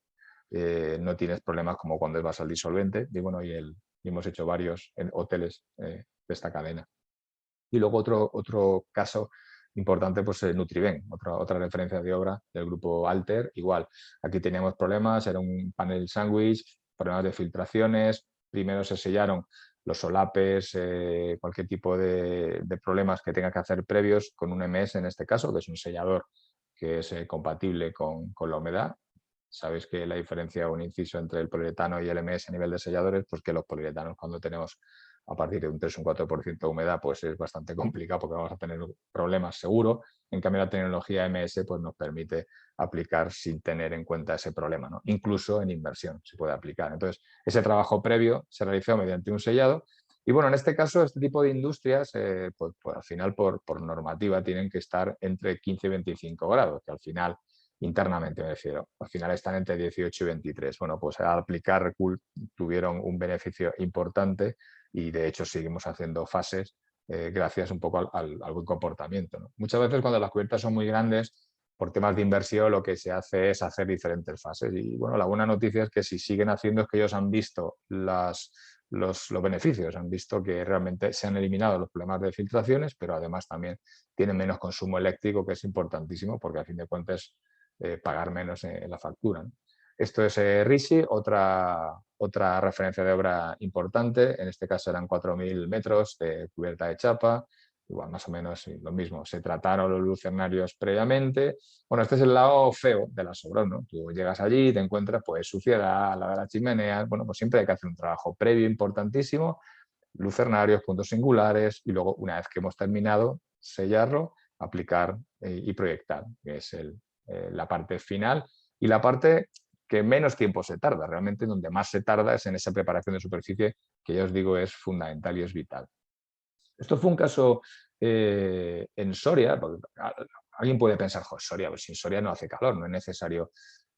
No tienes problemas como cuando vas al disolvente. Y bueno, y hemos hecho varios en hoteles de esta cadena. Y luego otro caso importante, pues Nutriben, otra referencia de obra del grupo Alter. Igual, aquí teníamos problemas, era un panel sándwich, problemas de filtraciones. Primero se sellaron los solapes, cualquier tipo de problemas que tenga que hacer previos con un MS en este caso, que es un sellador que es compatible con la humedad. Sabéis que la diferencia o un inciso entre el poliuretano y el MS a nivel de selladores, pues que los poliuretanos cuando tenemos a partir de un 3 o un 4% de humedad, pues es bastante complicado porque vamos a tener problemas seguro. En cambio, la tecnología MS pues, nos permite aplicar sin tener en cuenta ese problema, ¿no? Incluso en inversión se puede aplicar. Entonces, ese trabajo previo se realizó mediante un sellado. Y bueno, en este caso, este tipo de industrias, pues, al final, por normativa, tienen que estar entre 15 y 25 grados, que al final, internamente me refiero, al final están entre 18 y 23. Bueno, pues al aplicar RCOOL tuvieron un beneficio importante y de hecho seguimos haciendo fases gracias un poco al buen comportamiento, ¿no? Muchas veces cuando las cubiertas son muy grandes, por temas de inversión, lo que se hace es hacer diferentes fases. Y bueno, la buena noticia es que si siguen haciendo es que ellos han visto los beneficios, han visto que realmente se han eliminado los problemas de filtraciones, pero además también tienen menos consumo eléctrico, que es importantísimo, porque a fin de cuentas pagar menos en la factura, ¿no? Esto es RISI, otra referencia de obra importante. En este caso eran 4.000 metros de cubierta de chapa. Igual, más o menos lo mismo. Se trataron los lucernarios previamente. Bueno, este es el lado feo de las obras, ¿no? Tú llegas allí y te encuentras pues suciedad, la de las chimeneas. Bueno, pues siempre hay que hacer un trabajo previo importantísimo. Lucernarios, puntos singulares y luego, una vez que hemos terminado, sellarlo, aplicar y proyectar, que es la parte final. Y la parte que menos tiempo se tarda, realmente donde más se tarda es en esa preparación de superficie que ya os digo es fundamental y es vital. Esto fue un caso en Soria, porque alguien puede pensar, Soria, pues si en Soria no hace calor, no es necesario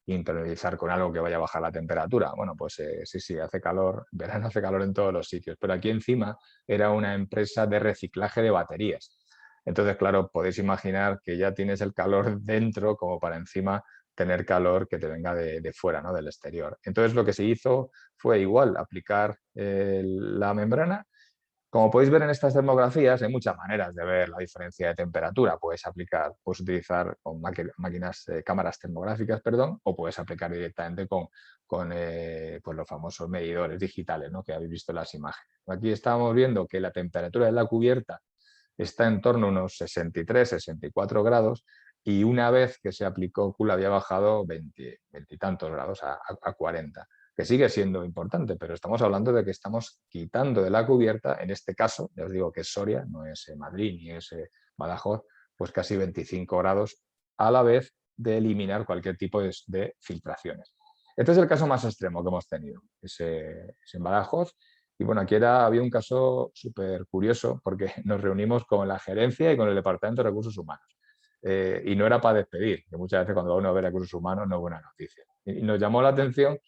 impermeabilizar con algo que vaya a bajar la temperatura. Bueno, pues sí, hace calor, verano hace calor en todos los sitios, pero aquí encima era una empresa de reciclaje de baterías. Entonces, claro, podéis imaginar que ya tienes el calor dentro como para encima tener calor que te venga de fuera, ¿no? Del exterior. Entonces, lo que se hizo fue igual, aplicar la membrana. Como podéis ver en estas termografías, hay muchas maneras de ver la diferencia de temperatura. Puedes utilizar con máquinas, cámaras termográficas, perdón, o puedes aplicar directamente con pues los famosos medidores digitales, ¿no? Que habéis visto en las imágenes. Aquí estamos viendo que la temperatura de la cubierta está en torno a unos 63, 64 grados y una vez que se aplicó Cool había bajado 20 y tantos grados a 40, que sigue siendo importante, pero estamos hablando de que estamos quitando de la cubierta, en este caso, ya os digo que es Soria, no es Madrid ni es Badajoz, pues casi 25 grados a la vez de eliminar cualquier tipo de filtraciones. Este es el caso más extremo que hemos tenido, es en Badajoz. Y bueno, había un caso súper curioso porque nos reunimos con la gerencia y con el Departamento de Recursos Humanos. Y no era para despedir, que muchas veces cuando uno ve recursos humanos no es buena noticia. Y nos llamó la atención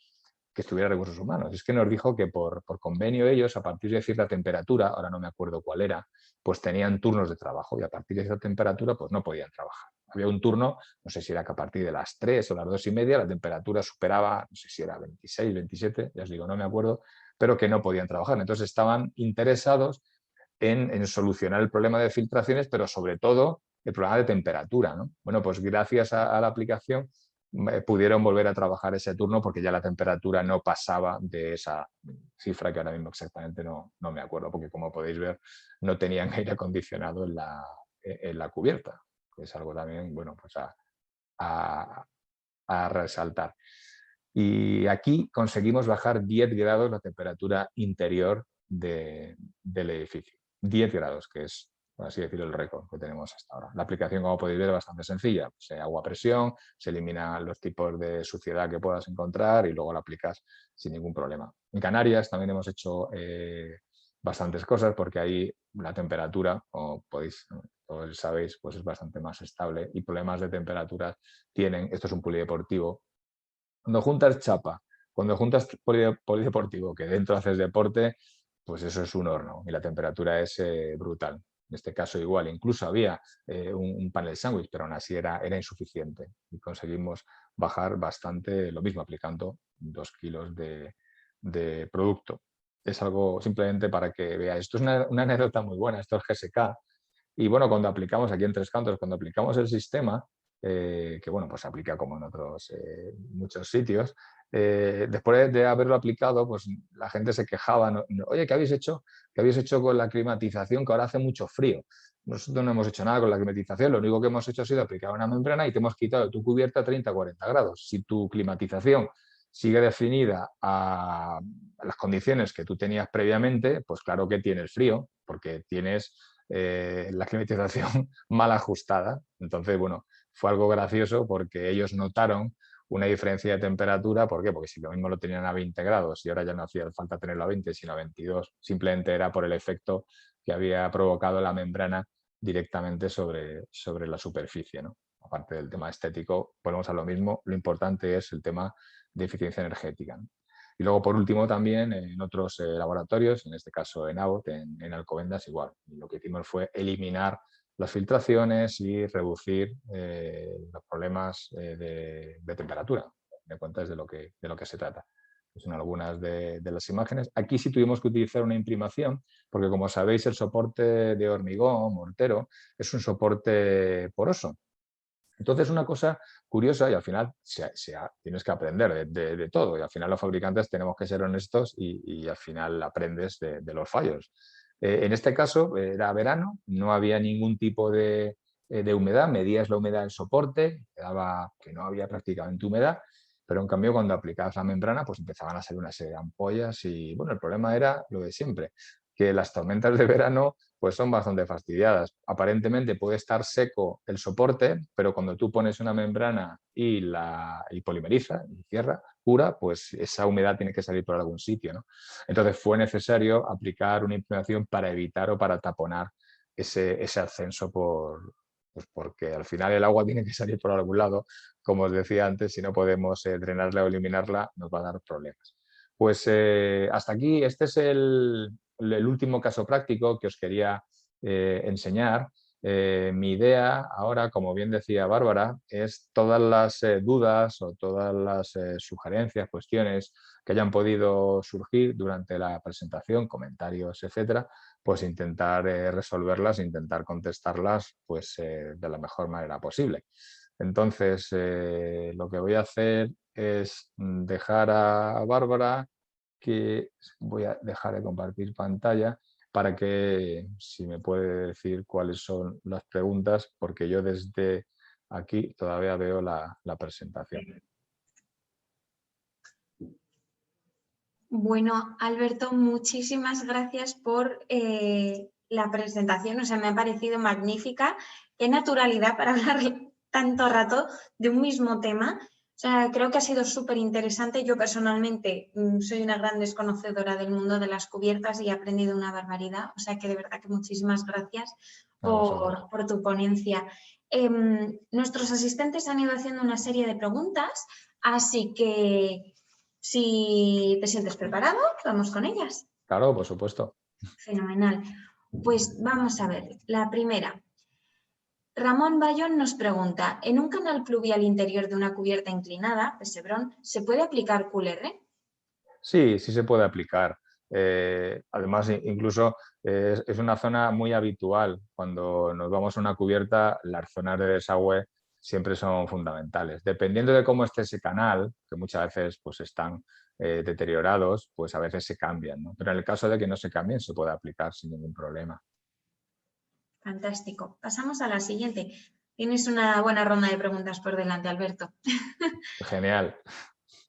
que estuviera recursos humanos. Es que nos dijo que por convenio ellos, a partir de cierta temperatura, ahora no me acuerdo cuál era, pues tenían turnos de trabajo y a partir de esa temperatura pues no podían trabajar. Había un turno, no sé si era que a partir de las 3 o las 2:30 la temperatura superaba, no sé si era 26, 27, ya os digo, no me acuerdo, pero que no podían trabajar. Entonces estaban interesados en solucionar el problema de filtraciones, pero sobre todo el problema de temperatura, ¿no? Bueno, pues gracias a la aplicación pudieron volver a trabajar ese turno porque ya la temperatura no pasaba de esa cifra que ahora mismo exactamente no me acuerdo, porque como podéis ver no tenían aire acondicionado en la cubierta, que es algo también, bueno, pues a, a resaltar. Y aquí conseguimos bajar 10 grados la temperatura interior del edificio. 10 grados, que es, por así decirlo, el récord que tenemos hasta ahora. La aplicación, como podéis ver, es bastante sencilla. Agua a presión, se eliminan los tipos de suciedad que puedas encontrar y luego la aplicas sin ningún problema. En Canarias también hemos hecho bastantes cosas porque ahí la temperatura, como todos sabéis, pues es bastante más estable y problemas de temperaturas tienen. Esto es un polideportivo. Cuando juntas chapa, cuando juntas polideportivo, que dentro haces deporte, pues eso es un horno y la temperatura es brutal. En este caso igual, incluso había un panel sándwich, pero aún así era insuficiente y conseguimos bajar bastante lo mismo aplicando 2 kilos de producto. Es algo simplemente para que veáis. Esto es una anécdota muy buena, esto es GSK. Y bueno, cuando aplicamos aquí en Tres Cantos, cuando aplicamos el sistema, que bueno, pues se aplica como en otros muchos sitios, después de haberlo aplicado, pues la gente se quejaba, oye, ¿qué habéis hecho? ¿Qué habéis hecho con la climatización? Que ahora hace mucho frío. Nosotros no hemos hecho nada con la climatización, lo único que hemos hecho ha sido aplicar una membrana y te hemos quitado tu cubierta a 30-40 grados. Si tu climatización sigue definida a las condiciones que tú tenías previamente, pues claro que tienes frío, porque tienes la climatización mal ajustada. Entonces, bueno, fue algo gracioso porque ellos notaron una diferencia de temperatura. ¿Por qué? Porque si lo mismo lo tenían a 20 grados y ahora ya no hacía falta tenerlo a 20, sino a 22, simplemente era por el efecto que había provocado la membrana directamente sobre la superficie, ¿no? Aparte del tema estético, volvemos a lo mismo, lo importante es el tema de eficiencia energética, ¿no? Y luego, por último, también en otros laboratorios, en este caso en ABOT, en Alcobendas, igual. Lo que hicimos fue eliminar las filtraciones y reducir los problemas de temperatura. De cuenta es de lo que se trata. Son algunas de las imágenes. Aquí sí tuvimos que utilizar una imprimación, porque como sabéis, el soporte de hormigón, mortero, es un soporte poroso. Entonces, una cosa curiosa, y al final tienes que aprender de todo, y al final los fabricantes tenemos que ser honestos y al final aprendes de los fallos. En este caso, era verano, no había ningún tipo de humedad, medías la humedad del soporte, quedaba que no había prácticamente humedad, pero en cambio cuando aplicabas la membrana, pues empezaban a salir una serie de ampollas y, bueno, el problema era lo de siempre, que las tormentas de verano pues son bastante fastidiadas. Aparentemente puede estar seco el soporte, pero cuando tú pones una membrana y polimeriza y cierra, cura, pues esa humedad tiene que salir por algún sitio, ¿no? Entonces fue necesario aplicar una imprimación para evitar o para taponar ese ascenso pues porque al final el agua tiene que salir por algún lado. Como os decía antes, si no podemos drenarla o eliminarla, nos va a dar problemas. Pues hasta aquí, este es el último caso práctico que os quería enseñar. Mi idea ahora, como bien decía Bárbara, es todas las dudas o todas las sugerencias, cuestiones que hayan podido surgir durante la presentación, comentarios, etcétera, pues intentar resolverlas, intentar contestarlas pues, de la mejor manera posible. Entonces, lo que voy a hacer es dejar a Bárbara, que voy a dejar de compartir pantalla, para que, si me puede decir cuáles son las preguntas, porque yo desde aquí todavía veo la presentación. Bueno, Alberto, muchísimas gracias por la presentación. O sea, me ha parecido magnífica. Qué naturalidad para hablar tanto rato de un mismo tema. O sea, creo que ha sido súper interesante. Yo personalmente soy una gran desconocedora del mundo de las cubiertas y he aprendido una barbaridad. O sea, que de verdad que muchísimas gracias por tu ponencia. Nuestros asistentes han ido haciendo una serie de preguntas, así que si te sientes preparado, vamos con ellas. Claro, por supuesto. Fenomenal. Pues vamos a ver. La primera. Ramón Bayón nos pregunta, ¿en un canal pluvial interior de una cubierta inclinada, pesebrón, se puede aplicar QLR? Sí, sí se puede aplicar. Además, incluso es una zona muy habitual. Cuando nos vamos a una cubierta, las zonas de desagüe siempre son fundamentales. Dependiendo de cómo esté ese canal, que muchas veces pues, están deteriorados, pues a veces se cambian, ¿no? Pero en el caso de que no se cambien, se puede aplicar sin ningún problema. Fantástico. Pasamos a la siguiente. Tienes una buena ronda de preguntas por delante, Alberto. Genial.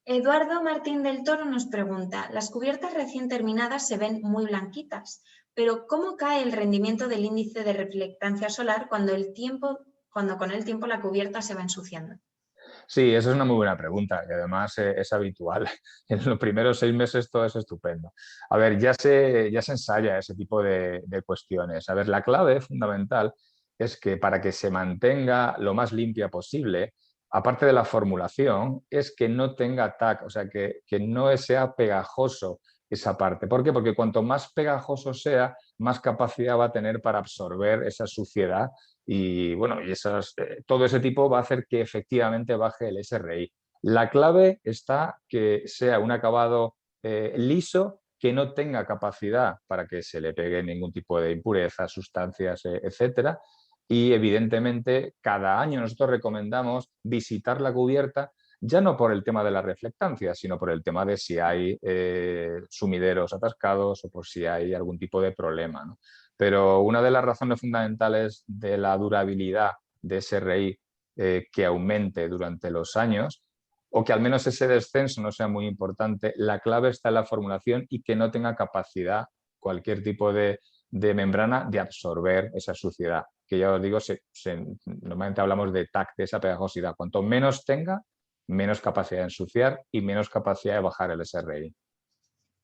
Eduardo Martín del Toro nos pregunta, las cubiertas recién terminadas se ven muy blanquitas, pero ¿cómo cae el rendimiento del índice de reflectancia solar cuando con el tiempo la cubierta se va ensuciando? Sí, esa es una muy buena pregunta y además es habitual. En los primeros 6 meses todo es estupendo. A ver, ya se ensaya ese tipo de cuestiones. A ver, la clave fundamental es que para que se mantenga lo más limpia posible, aparte de la formulación, es que no tenga TAC, o sea, que no sea pegajoso esa parte. ¿Por qué? Porque cuanto más pegajoso sea, más capacidad va a tener para absorber esa suciedad y bueno, todo ese tipo va a hacer que efectivamente baje el SRI. La clave está que sea un acabado liso, que no tenga capacidad para que se le pegue ningún tipo de impurezas, sustancias, etcétera. Y evidentemente cada año nosotros recomendamos visitar la cubierta, ya no por el tema de la reflectancia, sino por el tema de si hay sumideros atascados o por si hay algún tipo de problema, ¿no? Pero una de las razones fundamentales de la durabilidad de SRI que aumente durante los años, o que al menos ese descenso no sea muy importante, la clave está en la formulación y que no tenga capacidad cualquier tipo de membrana de absorber esa suciedad. Que ya os digo, normalmente hablamos de TAC, de esa pegajosidad. Cuanto menos tenga, menos capacidad de ensuciar y menos capacidad de bajar el SRI.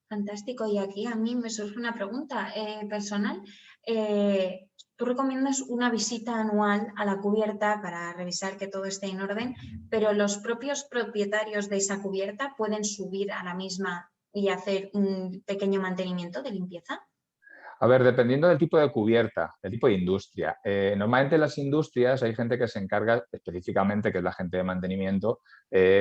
Fantástico. Y aquí a mí me surge una pregunta personal. Tú recomiendas una visita anual a la cubierta para revisar que todo esté en orden, pero los propios propietarios de esa cubierta pueden subir a la misma y hacer un pequeño mantenimiento de limpieza. A ver, dependiendo del tipo de cubierta, del tipo de industria. Normalmente en las industrias hay gente que se encarga específicamente, que es la gente de mantenimiento,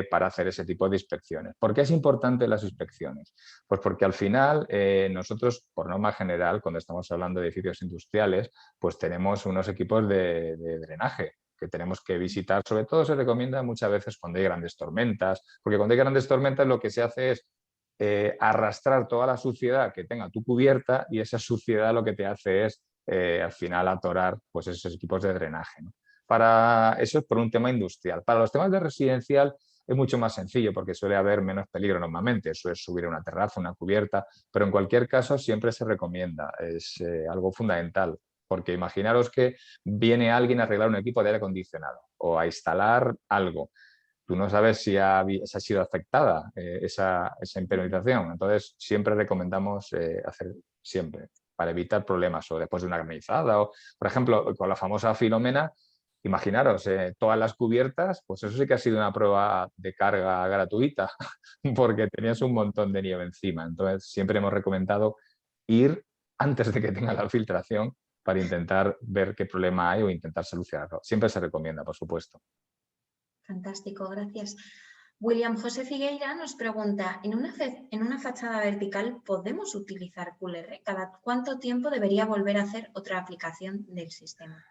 para hacer ese tipo de inspecciones. ¿Por qué es importante las inspecciones? Pues porque al final nosotros, por norma general, cuando estamos hablando de edificios industriales, pues tenemos unos equipos de drenaje que tenemos que visitar. Sobre todo se recomienda muchas veces cuando hay grandes tormentas, porque cuando hay grandes tormentas lo que se hace es arrastrar toda la suciedad que tenga tu cubierta y esa suciedad lo que te hace es al final atorar pues, esos equipos de drenaje, ¿no? Eso es por un tema industrial. Para los temas de residencial es mucho más sencillo porque suele haber menos peligro normalmente, suele subir a una terraza, una cubierta, pero en cualquier caso siempre se recomienda, es algo fundamental. Porque imaginaros que viene alguien a arreglar un equipo de aire acondicionado o a instalar algo. Tú no sabes si ha sido afectada esa impermeabilización. Entonces, siempre recomendamos hacer siempre para evitar problemas o después de una granizada. O, por ejemplo, con la famosa Filomena, imaginaros, todas las cubiertas, pues eso sí que ha sido una prueba de carga gratuita porque tenías un montón de nieve encima. Entonces, siempre hemos recomendado ir antes de que tenga la filtración para intentar ver qué problema hay o intentar solucionarlo. Siempre se recomienda, por supuesto. Fantástico, gracias. William José Figueira nos pregunta, ¿en una fachada vertical podemos utilizar QLR? ¿Cada cuánto tiempo debería volver a hacer otra aplicación del sistema?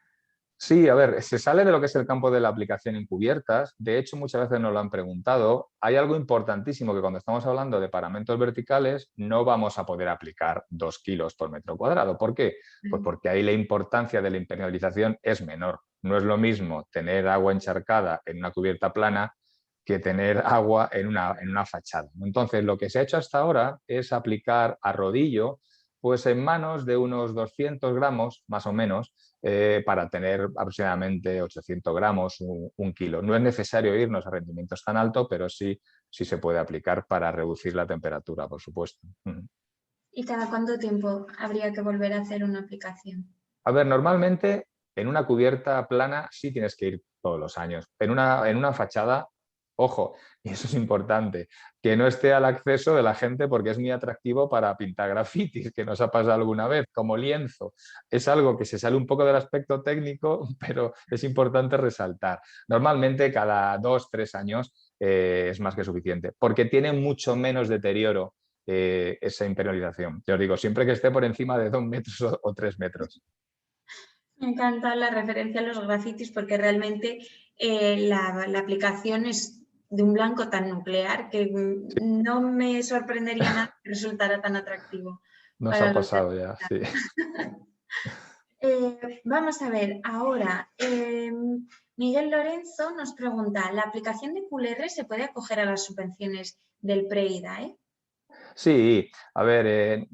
Sí, a ver, se sale de lo que es el campo de la aplicación en cubiertas. De hecho, muchas veces nos lo han preguntado. Hay algo importantísimo que cuando estamos hablando de paramentos verticales no vamos a poder aplicar 2 kilos por metro cuadrado. ¿Por qué? Pues porque ahí la importancia de la impermeabilización es menor. No es lo mismo tener agua encharcada en una cubierta plana que tener agua en una fachada. Entonces, lo que se ha hecho hasta ahora es aplicar a rodillo, pues en manos de unos 200 gramos, más o menos, para tener aproximadamente 800 gramos, un kilo. No es necesario irnos a rendimientos tan altos, pero sí se puede aplicar para reducir la temperatura, por supuesto. ¿Y cada cuánto tiempo habría que volver a hacer una aplicación? A ver, normalmente en una cubierta plana sí tienes que ir todos los años. En una fachada, ojo, y eso es importante, que no esté al acceso de la gente porque es muy atractivo para pintar grafitis, que nos ha pasado alguna vez, como lienzo. Es algo que se sale un poco del aspecto técnico, pero es importante resaltar. Normalmente cada 2-3 años es más que suficiente, porque tiene mucho menos deterioro esa impermeabilización. Yo os digo, siempre que esté por encima de 2 metros o 3 metros. Me encanta la referencia a los grafitis porque realmente la aplicación es de un blanco tan nuclear que no me sorprendería nada que resultara tan atractivo Nos ha para los pasado ya, sí. Vamos a ver, ahora Miguel Lorenzo nos pregunta, ¿la aplicación de QLR se puede acoger a las subvenciones del PREIDAE? Sí, a ver,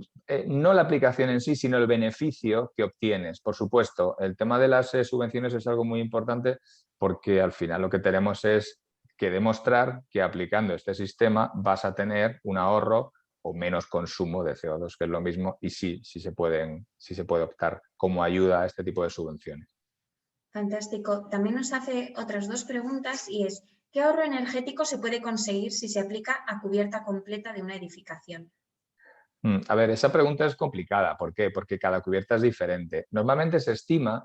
no la aplicación en sí, sino el beneficio que obtienes. Por supuesto, el tema de las subvenciones es algo muy importante porque al final lo que tenemos es que demostrar que aplicando este sistema vas a tener un ahorro o menos consumo de CO2, que es lo mismo, y sí se puede optar como ayuda a este tipo de subvenciones. Fantástico. También nos hace otras dos preguntas y es, ¿qué ahorro energético se puede conseguir si se aplica a cubierta completa de una edificación? A ver, esa pregunta es complicada. ¿Por qué? Porque cada cubierta es diferente. Normalmente se estima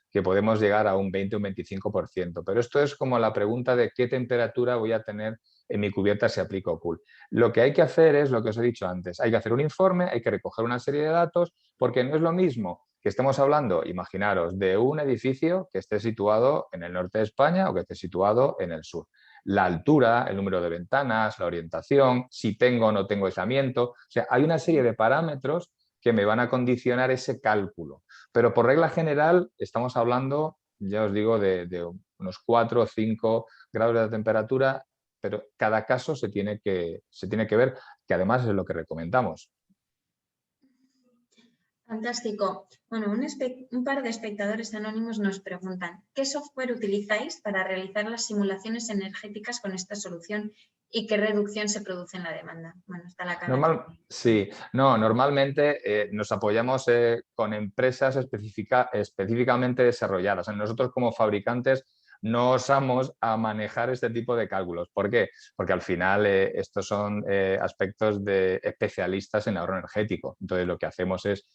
que podemos llegar a un 20 o un 25%, pero esto es como la pregunta de qué temperatura voy a tener en mi cubierta si aplico Cool. Lo que hay que hacer es lo que os he dicho antes. Hay que hacer un informe, hay que recoger una serie de datos, porque no es lo mismo que estemos hablando, imaginaros, de un edificio que esté situado en el norte de España o que esté situado en el sur. La altura, el número de ventanas, la orientación, si tengo o no tengo aislamiento. O sea, hay una serie de parámetros que me van a condicionar ese cálculo. Pero por regla general estamos hablando, ya os digo, de unos 4 o 5 grados de temperatura, pero cada caso se tiene que ver, que además es lo que recomendamos. Fantástico. Bueno, un par de espectadores anónimos nos preguntan, ¿qué software utilizáis para realizar las simulaciones energéticas con esta solución y qué reducción se produce en la demanda? Bueno, está la cara. Sí, no, normalmente nos apoyamos con empresas específicamente desarrolladas. Nosotros como fabricantes no osamos a manejar este tipo de cálculos. ¿Por qué? Porque al final estos son aspectos de especialistas en ahorro energético. Entonces lo que hacemos es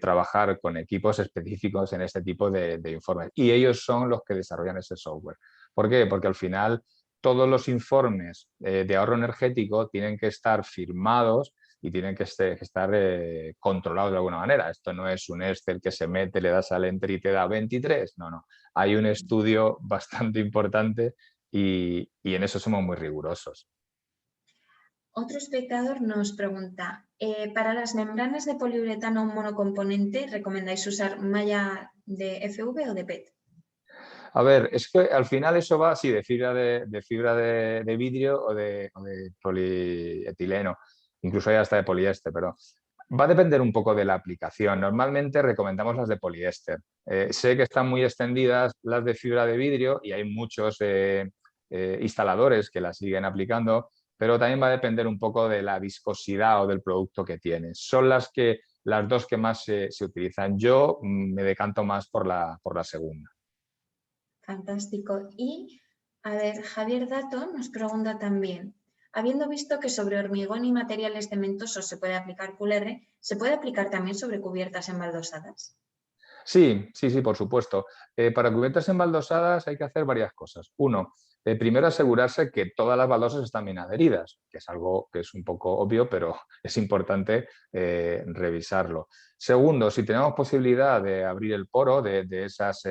trabajar con equipos específicos en este tipo de informes y ellos son los que desarrollan ese software. ¿Por qué? Porque al final todos los informes de ahorro energético tienen que estar firmados y tienen que estar controlados de alguna manera. Esto no es un Excel que se mete, le das al enter y te da 23. No. Hay un estudio bastante importante y en eso somos muy rigurosos. Otro espectador nos pregunta, ¿para las membranas de poliuretano monocomponente recomendáis usar malla de FV o de PET? A ver, es que al final eso va así de fibra de vidrio o de polietileno, incluso hay hasta de poliéster, pero va a depender un poco de la aplicación. Normalmente recomendamos las de poliéster. Sé que están muy extendidas las de fibra de vidrio y hay muchos instaladores que las siguen aplicando, pero también va a depender un poco de la viscosidad o del producto que tienes. Son las dos que más se utilizan. Yo me decanto más por la segunda. Fantástico. Y, a ver, Javier Dato nos pregunta también, habiendo visto que sobre hormigón y materiales cementosos se puede aplicar QLR, ¿se puede aplicar también sobre cubiertas embaldosadas? Sí, sí, sí, por supuesto. Para cubiertas embaldosadas hay que hacer varias cosas. Uno, primero asegurarse que todas las baldosas están bien adheridas, que es algo que es un poco obvio, pero es importante revisarlo. Segundo, si tenemos posibilidad de abrir el poro de esas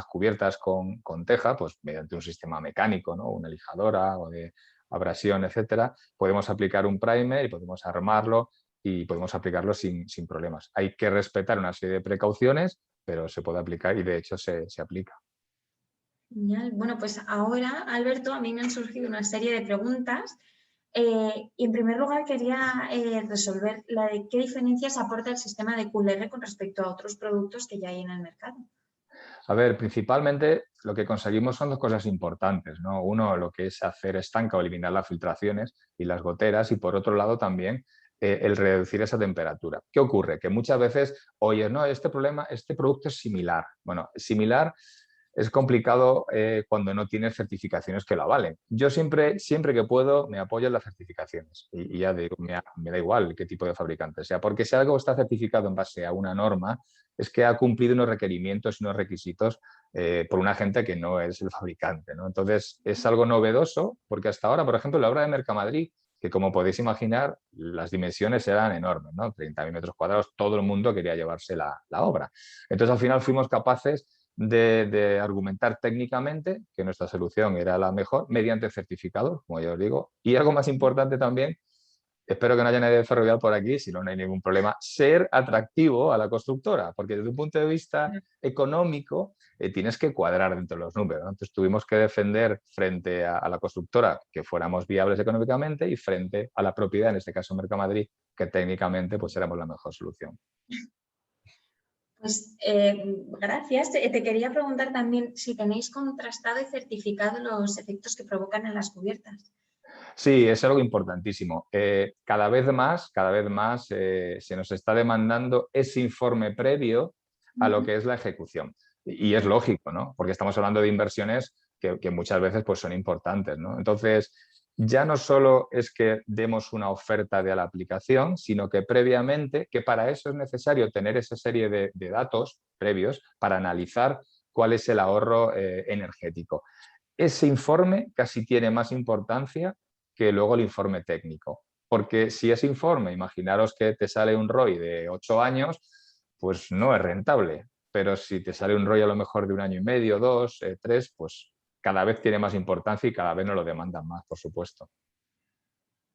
cubiertas con teja, pues mediante un sistema mecánico, ¿no? Una lijadora o de abrasión, etcétera, podemos aplicar un primer y podemos armarlo y podemos aplicarlo sin problemas. Hay que respetar una serie de precauciones, pero se puede aplicar y de hecho se aplica. Genial. Bueno, pues ahora, Alberto, a mí me han surgido una serie de preguntas y en primer lugar quería resolver la de qué diferencias aporta el sistema de QLR con respecto a otros productos que ya hay en el mercado. A ver, principalmente lo que conseguimos son dos cosas importantes, ¿no? Uno, lo que es hacer estanca o eliminar las filtraciones y las goteras, y por otro lado también el reducir esa temperatura. ¿Qué ocurre? Que muchas veces, oye, no, este producto es similar. Bueno, similar es complicado cuando no tienes certificaciones que lo avalen. Yo siempre que puedo me apoyo en las certificaciones y ya digo, me da igual qué tipo de fabricante sea, porque si algo está certificado en base a una norma, es que ha cumplido unos requerimientos y unos requisitos por una gente que no es el fabricante, ¿no? Entonces, es algo novedoso porque hasta ahora, por ejemplo, la obra de Mercamadrid, que como podéis imaginar, las dimensiones eran enormes, ¿no? 30.000 metros cuadrados, todo el mundo quería llevarse la obra. Entonces, al final fuimos capaces de argumentar técnicamente que nuestra solución era la mejor mediante certificados, como ya os digo. Y algo más importante también, espero que no haya nadie de Ferrovial por aquí, si no, no hay ningún problema, ser atractivo a la constructora, porque desde un punto de vista económico tienes que cuadrar dentro de los números, ¿no? Entonces tuvimos que defender frente a la constructora que fuéramos viables económicamente y frente a la propiedad, en este caso Mercamadrid, que técnicamente pues éramos la mejor solución. Pues gracias. Te quería preguntar también si tenéis contrastado y certificado los efectos que provocan en las cubiertas. Sí, es algo importantísimo. Cada vez más se nos está demandando ese informe previo a lo que es la ejecución. Y es lógico, ¿no? Porque estamos hablando de inversiones que muchas veces pues, son importantes, ¿no? Entonces, ya no solo es que demos una oferta de la aplicación, sino que previamente, que para eso es necesario tener esa serie de datos previos para analizar cuál es el ahorro energético. Ese informe casi tiene más importancia que luego el informe técnico. Porque si ese informe, imaginaros que te sale un ROI de 8 años, pues no es rentable. Pero si te sale un ROI a lo mejor de 1 año y medio, 2, 3, pues cada vez tiene más importancia y cada vez nos lo demandan más, por supuesto.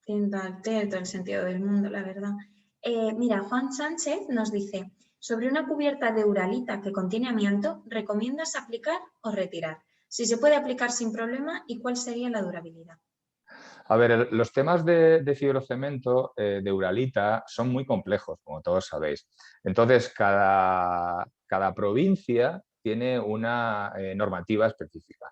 Tiene todo el sentido del mundo, la verdad. Mira, Juan Sánchez nos dice, sobre una cubierta de uralita que contiene amianto, ¿recomiendas aplicar o retirar? Si se puede aplicar sin problema, ¿y cuál sería la durabilidad? A ver, los temas de fibrocemento, de uralita, son muy complejos, como todos sabéis. Entonces, cada provincia tiene una normativa específica.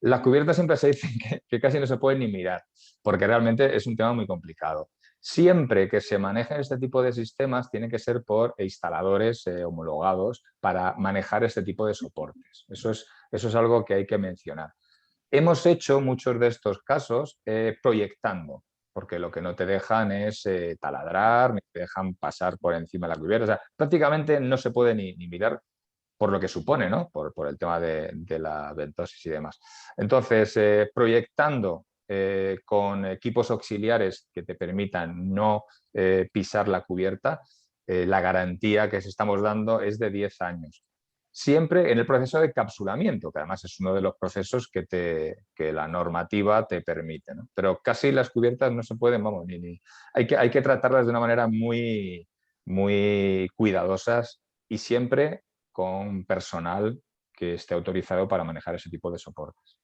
Las cubiertas siempre se dicen que casi no se pueden ni mirar, porque realmente es un tema muy complicado. Siempre que se manejen este tipo de sistemas, tiene que ser por instaladores homologados para manejar este tipo de soportes. Eso es algo que hay que mencionar. Hemos hecho muchos de estos casos proyectando, porque lo que no te dejan es taladrar, ni te dejan pasar por encima de la cubierta. O sea, prácticamente no se puede ni mirar por lo que supone, ¿no? Por el tema de la ventosis y demás. Entonces, proyectando con equipos auxiliares que te permitan no pisar la cubierta, la garantía que estamos dando es de 10 años. Siempre en el proceso de encapsulamiento, que además es uno de los procesos que la normativa te permite, ¿no? Pero casi las cubiertas no se pueden, vamos, hay que tratarlas de una manera muy, muy cuidadosas y siempre con personal que esté autorizado para manejar ese tipo de soportes.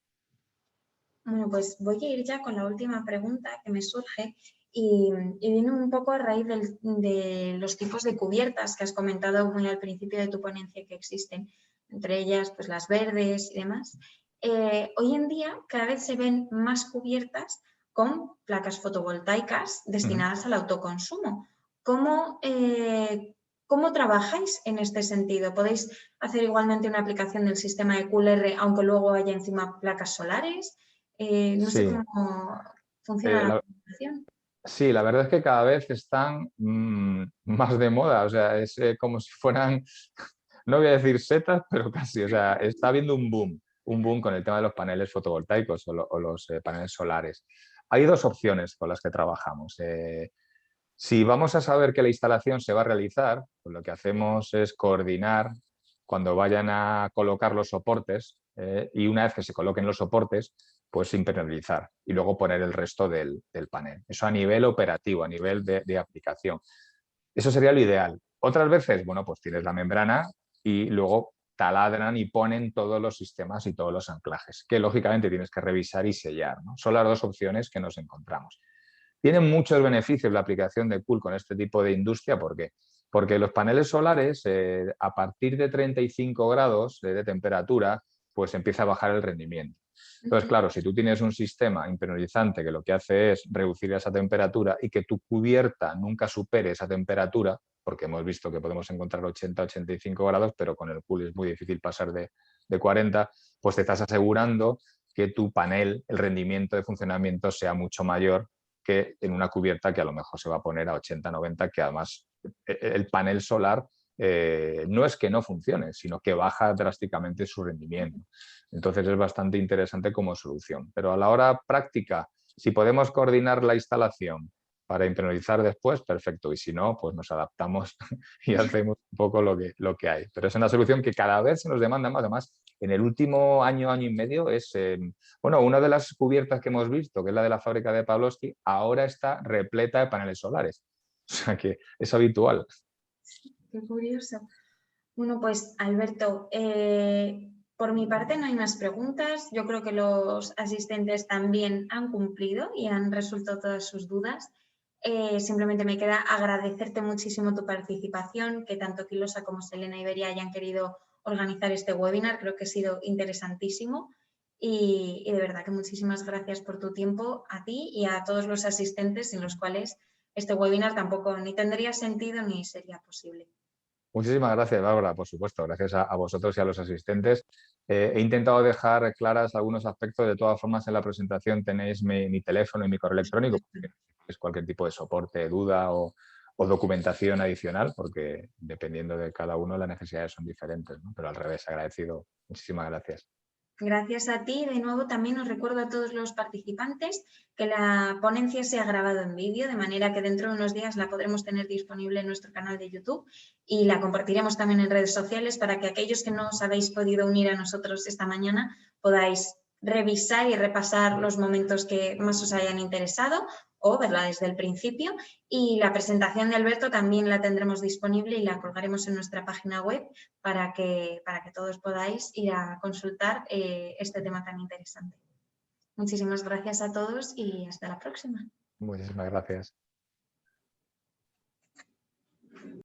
Bueno, pues voy a ir ya con la última pregunta que me surge y viene un poco a raíz de los tipos de cubiertas que has comentado muy al principio de tu ponencia que existen, entre ellas pues las verdes y demás. Hoy en día cada vez se ven más cubiertas con placas fotovoltaicas destinadas al autoconsumo. ¿Cómo trabajáis en este sentido? ¿Podéis hacer igualmente una aplicación del sistema de QLR aunque luego haya encima placas solares? No sé Sí, cómo funciona eh, la la, comunicación. sí, la verdad es que cada vez están más de moda, o sea, es como si fueran no voy a decir setas, pero casi. O sea, está habiendo un boom con el tema de los paneles fotovoltaicos o los paneles solares. Hay dos opciones con las que trabajamos. Si vamos a saber que la instalación se va a realizar, pues lo que hacemos es coordinar cuando vayan a colocar los soportes y una vez que se coloquen los soportes, pues impermeabilizar y luego poner el resto del panel. Eso a nivel operativo, a nivel de aplicación. Eso sería lo ideal. Otras veces, bueno, pues tienes la membrana y luego taladran y ponen todos los sistemas y todos los anclajes, que lógicamente tienes que revisar y sellar, ¿no? Son las dos opciones que nos encontramos. Tiene muchos beneficios la aplicación de Cool con este tipo de industria. ¿Por qué? Porque los paneles solares, a partir de 35 grados de temperatura, pues empieza a bajar el rendimiento. Entonces, claro, si tú tienes un sistema impermeabilizante que lo que hace es reducir esa temperatura y que tu cubierta nunca supere esa temperatura, porque hemos visto que podemos encontrar 80-85 grados, pero con el Cool es muy difícil pasar de 40, pues te estás asegurando que tu panel, el rendimiento de funcionamiento sea mucho mayor que en una cubierta que a lo mejor se va a poner a 80-90, que además el panel solar no es que no funcione, sino que baja drásticamente su rendimiento. Entonces es bastante interesante como solución. Pero a la hora práctica, si podemos coordinar la instalación para impermeabilizar después, perfecto. Y si no, pues nos adaptamos y hacemos un poco lo que hay. Pero es una solución que cada vez se nos demanda más. Además, en el último año, año y medio, es, bueno, una de las cubiertas que hemos visto, que es la de la fábrica de Pavlovsky, ahora está repleta de paneles solares. O sea que es habitual. Qué curioso. Bueno, pues Alberto, por mi parte no hay más preguntas. Yo creo que los asistentes también han cumplido y han resuelto todas sus dudas. Simplemente me queda agradecerte muchísimo tu participación, que tanto Quilosa como Selena Iberia hayan querido organizar este webinar. Creo que ha sido interesantísimo y de verdad que muchísimas gracias por tu tiempo a ti y a todos los asistentes sin los cuales este webinar tampoco ni tendría sentido ni sería posible. Muchísimas gracias, Bárbara, por supuesto. Gracias a vosotros y a los asistentes. He intentado dejar claras algunos aspectos. De todas formas, en la presentación tenéis mi teléfono y mi correo electrónico, porque es cualquier tipo de soporte, duda o documentación adicional, porque dependiendo de cada uno las necesidades son diferentes, ¿no? Pero al revés, agradecido. Muchísimas gracias. Gracias a ti. De nuevo, también os recuerdo a todos los participantes que la ponencia se ha grabado en vídeo, de manera que dentro de unos días la podremos tener disponible en nuestro canal de YouTube y la compartiremos también en redes sociales para que aquellos que no os habéis podido unir a nosotros esta mañana podáis revisar y repasar los momentos que más os hayan interesado o verla desde el principio. Y la presentación de Alberto también la tendremos disponible y la colgaremos en nuestra página web para que todos podáis ir a consultar este tema tan interesante. Muchísimas gracias a todos y hasta la próxima. Muchísimas gracias.